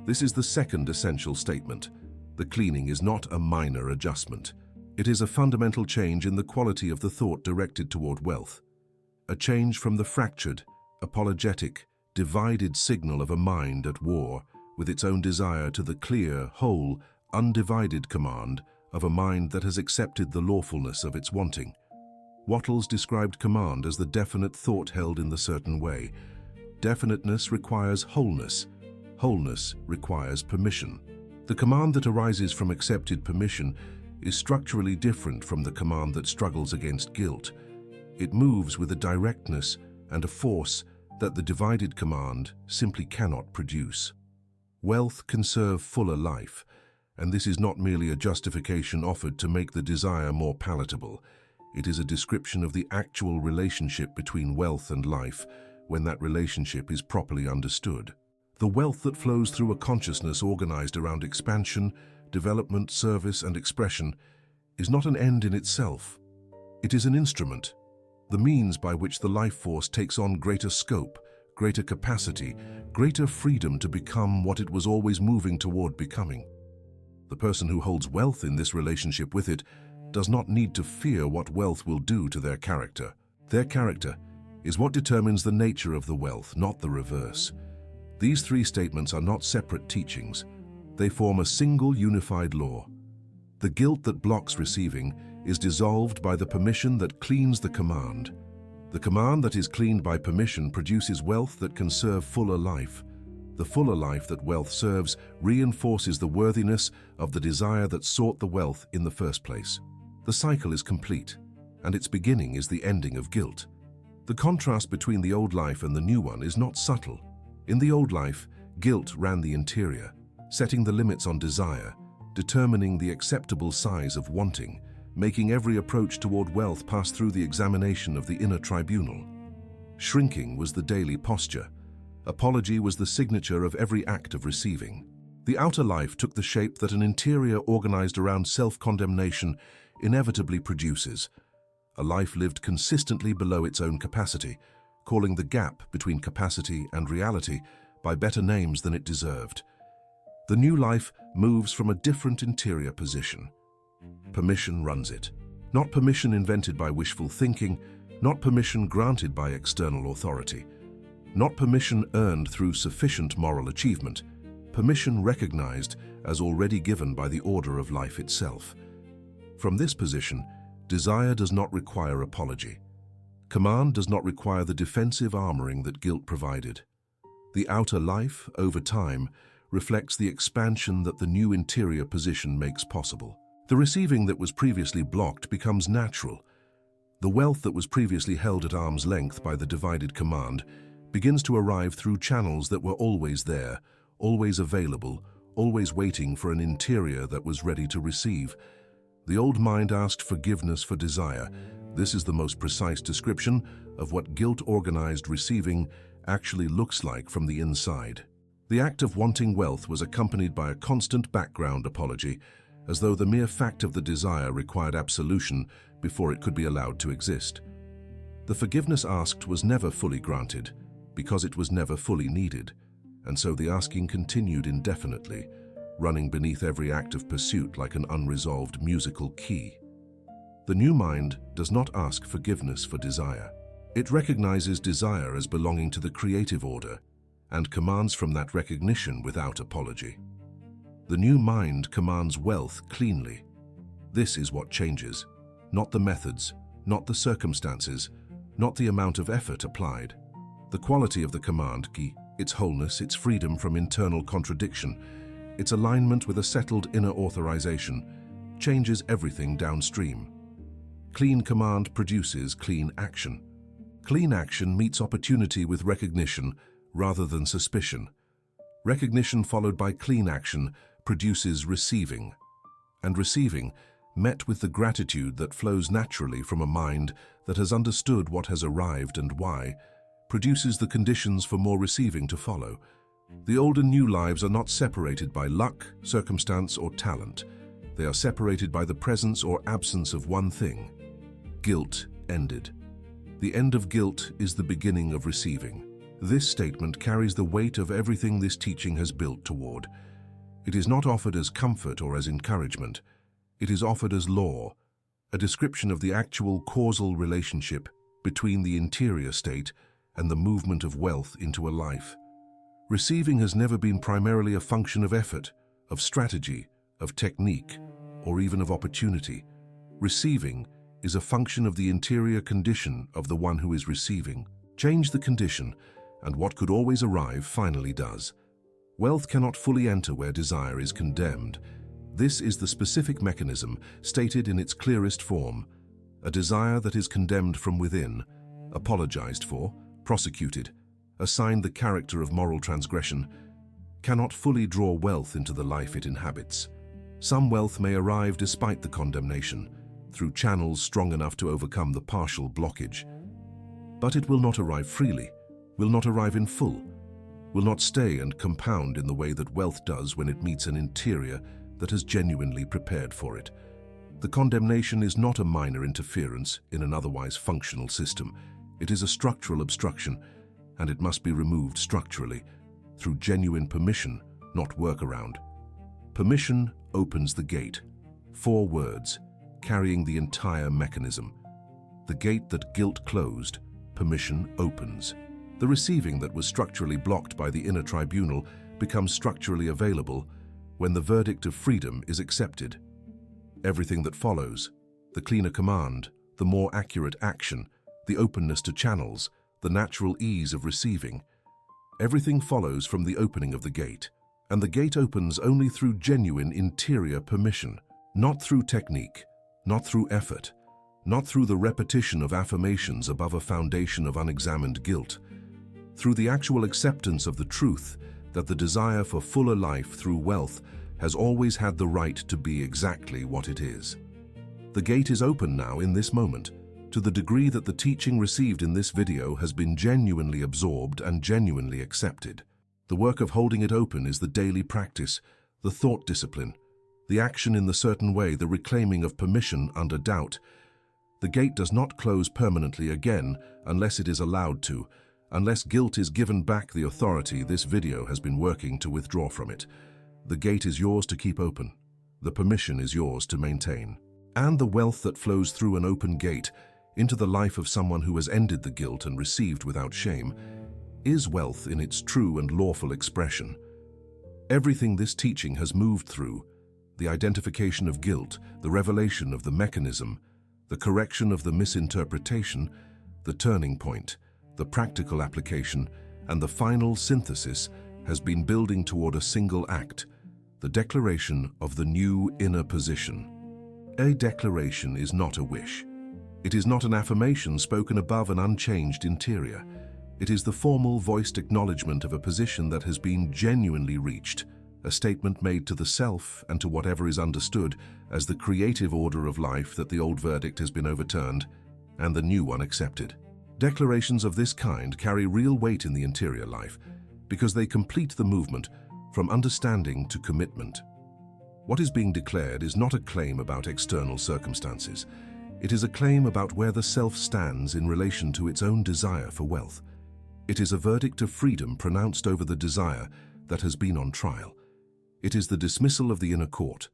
This is the second essential statement. The cleaning is not a minor adjustment. It is a fundamental change in the quality of the thought directed toward wealth. A change from the fractured, apologetic, divided signal of a mind at war with its own desire to the clear, whole, undivided command of a mind that has accepted the lawfulness of its wanting. Wattles described command as the definite thought held in the certain way. Definiteness requires wholeness. Wholeness requires permission. The command that arises from accepted permission is structurally different from the command that struggles against guilt. It moves with a directness and a force that the divided command simply cannot produce. Wealth can serve fuller life, and this is not merely a justification offered to make the desire more palatable. It is a description of the actual relationship between wealth and life when that relationship is properly understood. The wealth that flows through a consciousness organized around expansion, development, service, and expression is not an end in itself. It is an instrument, the means by which the life force takes on greater scope, greater capacity, greater freedom to become what it was always moving toward becoming. The person who holds wealth in this relationship with it does not need to fear what wealth will do to their character. Their character is what determines the nature of the wealth, not the reverse. These three statements are not separate teachings. They form a single unified law. The guilt that blocks receiving is dissolved by the permission that cleans the command. The command that is cleaned by permission produces wealth that can serve fuller life. The fuller life that wealth serves reinforces the worthiness of the desire that sought the wealth in the first place. The cycle is complete, and its beginning is the ending of guilt. The contrast between the old life and the new one is not subtle. In the old life, guilt ran the interior, setting the limits on desire, determining the acceptable size of wanting, making every approach toward wealth pass through the examination of the inner tribunal. Shrinking was the daily posture. Apology was the signature of every act of receiving. The outer life took the shape that an interior organized around self-condemnation inevitably produces. A life lived consistently below its own capacity, calling the gap between capacity and reality by better names than it deserved. The new life moves from a different interior position. Permission runs it. Not permission invented by wishful thinking, not permission granted by external authority, not permission earned through sufficient moral achievement, permission recognized as already given by the order of life itself. From this position, desire does not require apology. Command does not require the defensive armoring that guilt provided. The outer life, over time, reflects the expansion that the new interior position makes possible. The receiving that was previously blocked becomes natural. The wealth that was previously held at arm's length by the divided command begins to arrive through channels that were always there, always available, always waiting for an interior that was ready to receive. The old mind asked forgiveness for desire. This is the most precise description of what guilt-organized receiving actually looks like from the inside. The act of wanting wealth was accompanied by a constant background apology, as though the mere fact of the desire required absolution before it could be allowed to exist. The forgiveness asked was never fully granted, because it was never fully needed, and so the asking continued indefinitely, running beneath every act of pursuit like an unresolved musical key. The new mind does not ask forgiveness for desire. It recognizes desire as belonging to the creative order and commands from that recognition without apology. The new mind commands wealth cleanly. This is what changes, not the methods, not the circumstances, not the amount of effort applied. The quality of the command, its wholeness, its freedom from internal contradiction, its alignment with a settled inner authorization, changes everything downstream. Clean command produces clean action. Clean action meets opportunity with recognition rather than suspicion. Recognition followed by clean action produces receiving. And receiving, met with the gratitude that flows naturally from a mind that has understood what has arrived and why, produces the conditions for more receiving to follow. The old and new lives are not separated by luck, circumstance, or talent. They are separated by the presence or absence of one thing. Guilt ended. The end of guilt is the beginning of receiving. This statement carries the weight of everything this teaching has built toward. It is not offered as comfort or as encouragement. It is offered as law, a description of the actual causal relationship between the interior state and the movement of wealth into a life. Receiving has never been primarily a function of effort, of strategy, of technique, or even of opportunity. Receiving is a function of the interior condition of the one who is receiving. Change the condition, and what could always arrive finally does. Wealth cannot fully enter where desire is condemned. This is the specific mechanism stated in its clearest form. A desire that is condemned from within, apologized for, prosecuted, assigned the character of moral transgression, cannot fully draw wealth into the life it inhabits. Some wealth may arrive despite the condemnation, through channels strong enough to overcome the partial blockage. But it will not arrive freely, will not arrive in full, will not stay and compound in the way that wealth does when it meets an interior that has genuinely prepared for it. The condemnation is not a minor interference in an otherwise functional system. It is a structural obstruction, and it must be removed structurally, through genuine permission, not workaround. Permission opens the gate. 4 words, carrying the entire mechanism. The gate that guilt closed, permission opens. The receiving that was structurally blocked by the inner tribunal becomes structurally available when the verdict of freedom is accepted. Everything that follows, the cleaner command, the more accurate action, the openness to channels, the natural ease of receiving, everything follows from the opening of the gate. And the gate opens only through genuine interior permission, not through technique, not through effort, not through the repetition of affirmations above a foundation of unexamined guilt, through the actual acceptance of the truth that the desire for fuller life through wealth has always had the right to be exactly what it is. The gate is open now in this moment, to the degree that the teaching received in this video has been genuinely absorbed and genuinely accepted. The work of holding it open is the daily practice, the thought discipline, the action in the certain way, the reclaiming of permission under doubt. The gate does not close permanently again unless it is allowed to, unless guilt is given back the authority this video has been working to withdraw from it. The gate is yours to keep open. The permission is yours to maintain. And the wealth that flows through an open gate into the life of someone who has ended the guilt and received without shame is wealth in its true and lawful expression. Everything this teaching has moved through, the identification of guilt, the revelation of the mechanism, the correction of the misinterpretation, the turning point, the practical application, and the final synthesis has been building toward a single act, the declaration of the new inner position. A declaration is not a wish. It is not an affirmation spoken above an unchanged interior. It is the formal, voiced acknowledgement of a position that has been genuinely reached, a statement made to the self and to whatever is understood as the creative order of life that the old verdict has been overturned and the new one accepted. Declarations of this kind carry real weight in the interior life because they complete the movement from understanding to commitment. What is being declared is not a claim about external circumstances. It is a claim about where the self stands in relation to its own desire for wealth. It is a verdict of freedom pronounced over the desire that has been on trial. It is the dismissal of the inner court,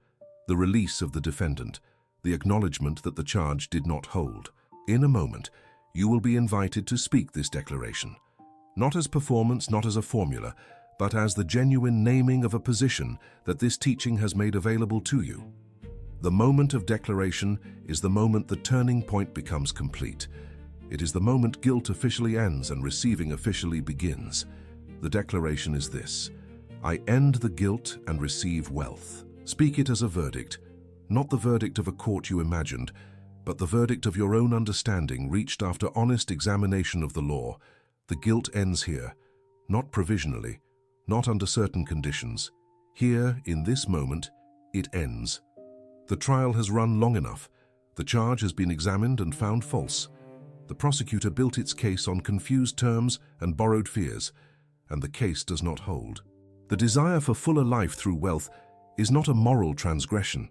the release of the defendant, the acknowledgement that the charge did not hold. In a moment, you will be invited to speak this declaration, not as performance, not as a formula, but as the genuine naming of a position that this teaching has made available to you. The moment of declaration is the moment the turning point becomes complete. It is the moment guilt officially ends and receiving officially begins. The declaration is this: I end the guilt and receive wealth. Speak it as a verdict, not the verdict of a court you imagined, but the verdict of your own understanding reached after honest examination of the law. The guilt ends here, not provisionally, not under certain conditions. Here, in this moment, it ends. The trial has run long enough. The charge has been examined and found false. The prosecutor built its case on confused terms and borrowed fears, and the case does not hold. The desire for fuller life through wealth is not a moral transgression.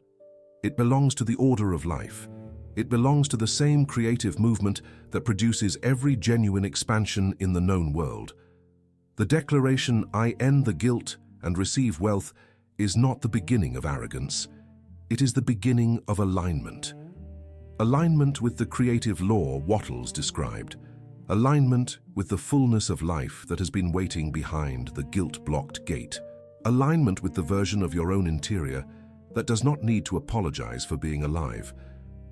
It belongs to the order of life. It belongs to the same creative movement that produces every genuine expansion in the known world. The declaration, I end the guilt and receive wealth, is not the beginning of arrogance. It is the beginning of alignment. Alignment with the creative law Wattles described. Alignment with the fullness of life that has been waiting behind the guilt-blocked gate. Alignment with the version of your own interior that does not need to apologize for being alive,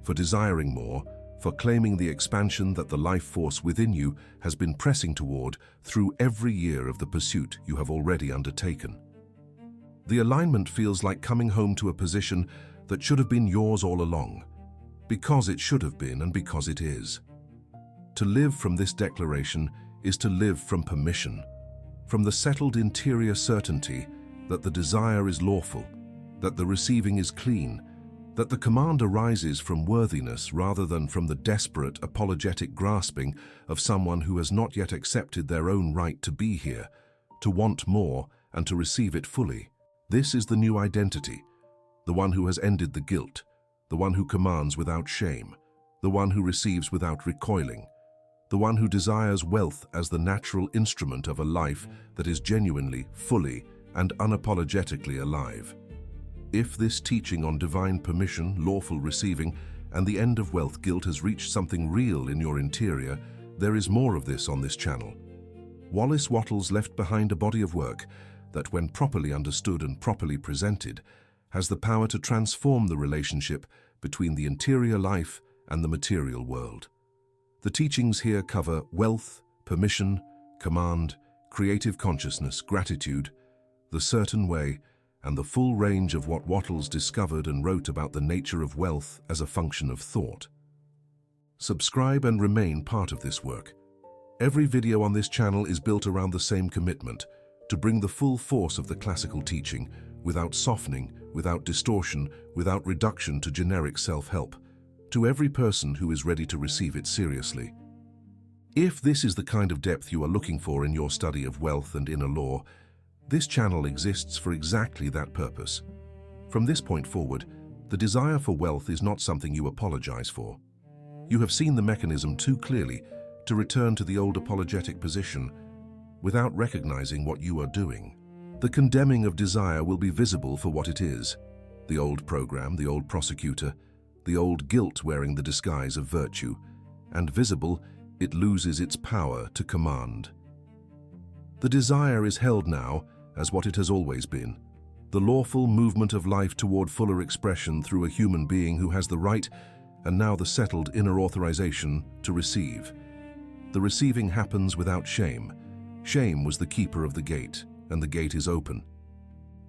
for desiring more, for claiming the expansion that the life force within you has been pressing toward through every year of the pursuit you have already undertaken. The alignment feels like coming home to a position that should have been yours all along, because it should have been and because it is. To live from this declaration is to live from permission, from the settled interior certainty that the desire is lawful, that the receiving is clean, that the command arises from worthiness rather than from the desperate, apologetic grasping of someone who has not yet accepted their own right to be here, to want more and to receive it fully. This is the new identity, the one who has ended the guilt, the one who commands without shame, the one who receives without recoiling, the one who desires wealth as the natural instrument of a life that is genuinely, fully, and unapologetically alive. If this teaching on divine permission, lawful receiving, and the end of wealth guilt has reached something real in your interior, There is more of this on this channel. Wallace Wattles left behind a body of work that, when properly understood and properly presented, has the power to transform the relationship between the interior life and the material world. The teachings here cover wealth, permission, command, creative consciousness, gratitude, the certain way, and the full range of what Wattles discovered and wrote about the nature of wealth as a function of thought. Subscribe and remain part of this work. Every video on this channel is built around the same commitment, to bring the full force of the classical teaching, without softening, without distortion, without reduction to generic self-help, to every person who is ready to receive it seriously. If this is the kind of depth you are looking for in your study of wealth and inner law, this channel exists for exactly that purpose. From this point forward, the desire for wealth is not something you apologize for. You have seen the mechanism too clearly to return to the old apologetic position without recognizing what you are doing. The condemning of desire will be visible for what it is: the old program, the old prosecutor, the old guilt wearing the disguise of virtue, and visible, it loses its power to command. The desire is held now as what it has always been: the lawful movement of life toward fuller expression through a human being who has the right, and now the settled inner authorization, to receive. The receiving happens without shame. Shame was the keeper of the gate, and the gate is open.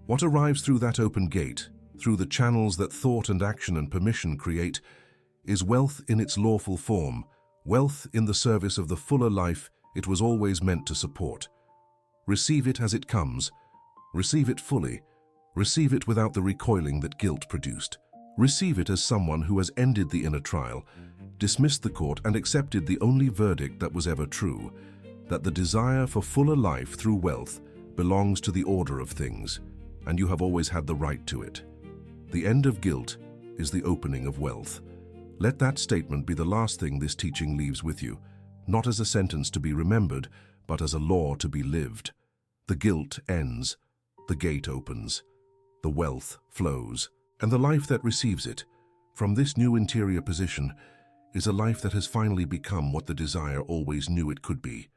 What arrives through that open gate, through the channels that thought and action and permission create, is wealth in its lawful form, wealth in the service of the fuller life it was always meant to support. Receive it as it comes. Receive it fully. Receive it without the recoiling that guilt produced. Receive it as someone who has ended the inner trial, dismissed the court, and accepted the only verdict that was ever true: that the desire for fuller life through wealth belongs to the order of things, and you have always had the right to it. The end of guilt is the opening of wealth. Let that statement be the last thing this teaching leaves with you, not as a sentence to be remembered, but as a law to be lived. The guilt ends, the gate opens, the wealth flows, and the life that receives it, from this new interior position, is a life that has finally become what the desire always knew it could be.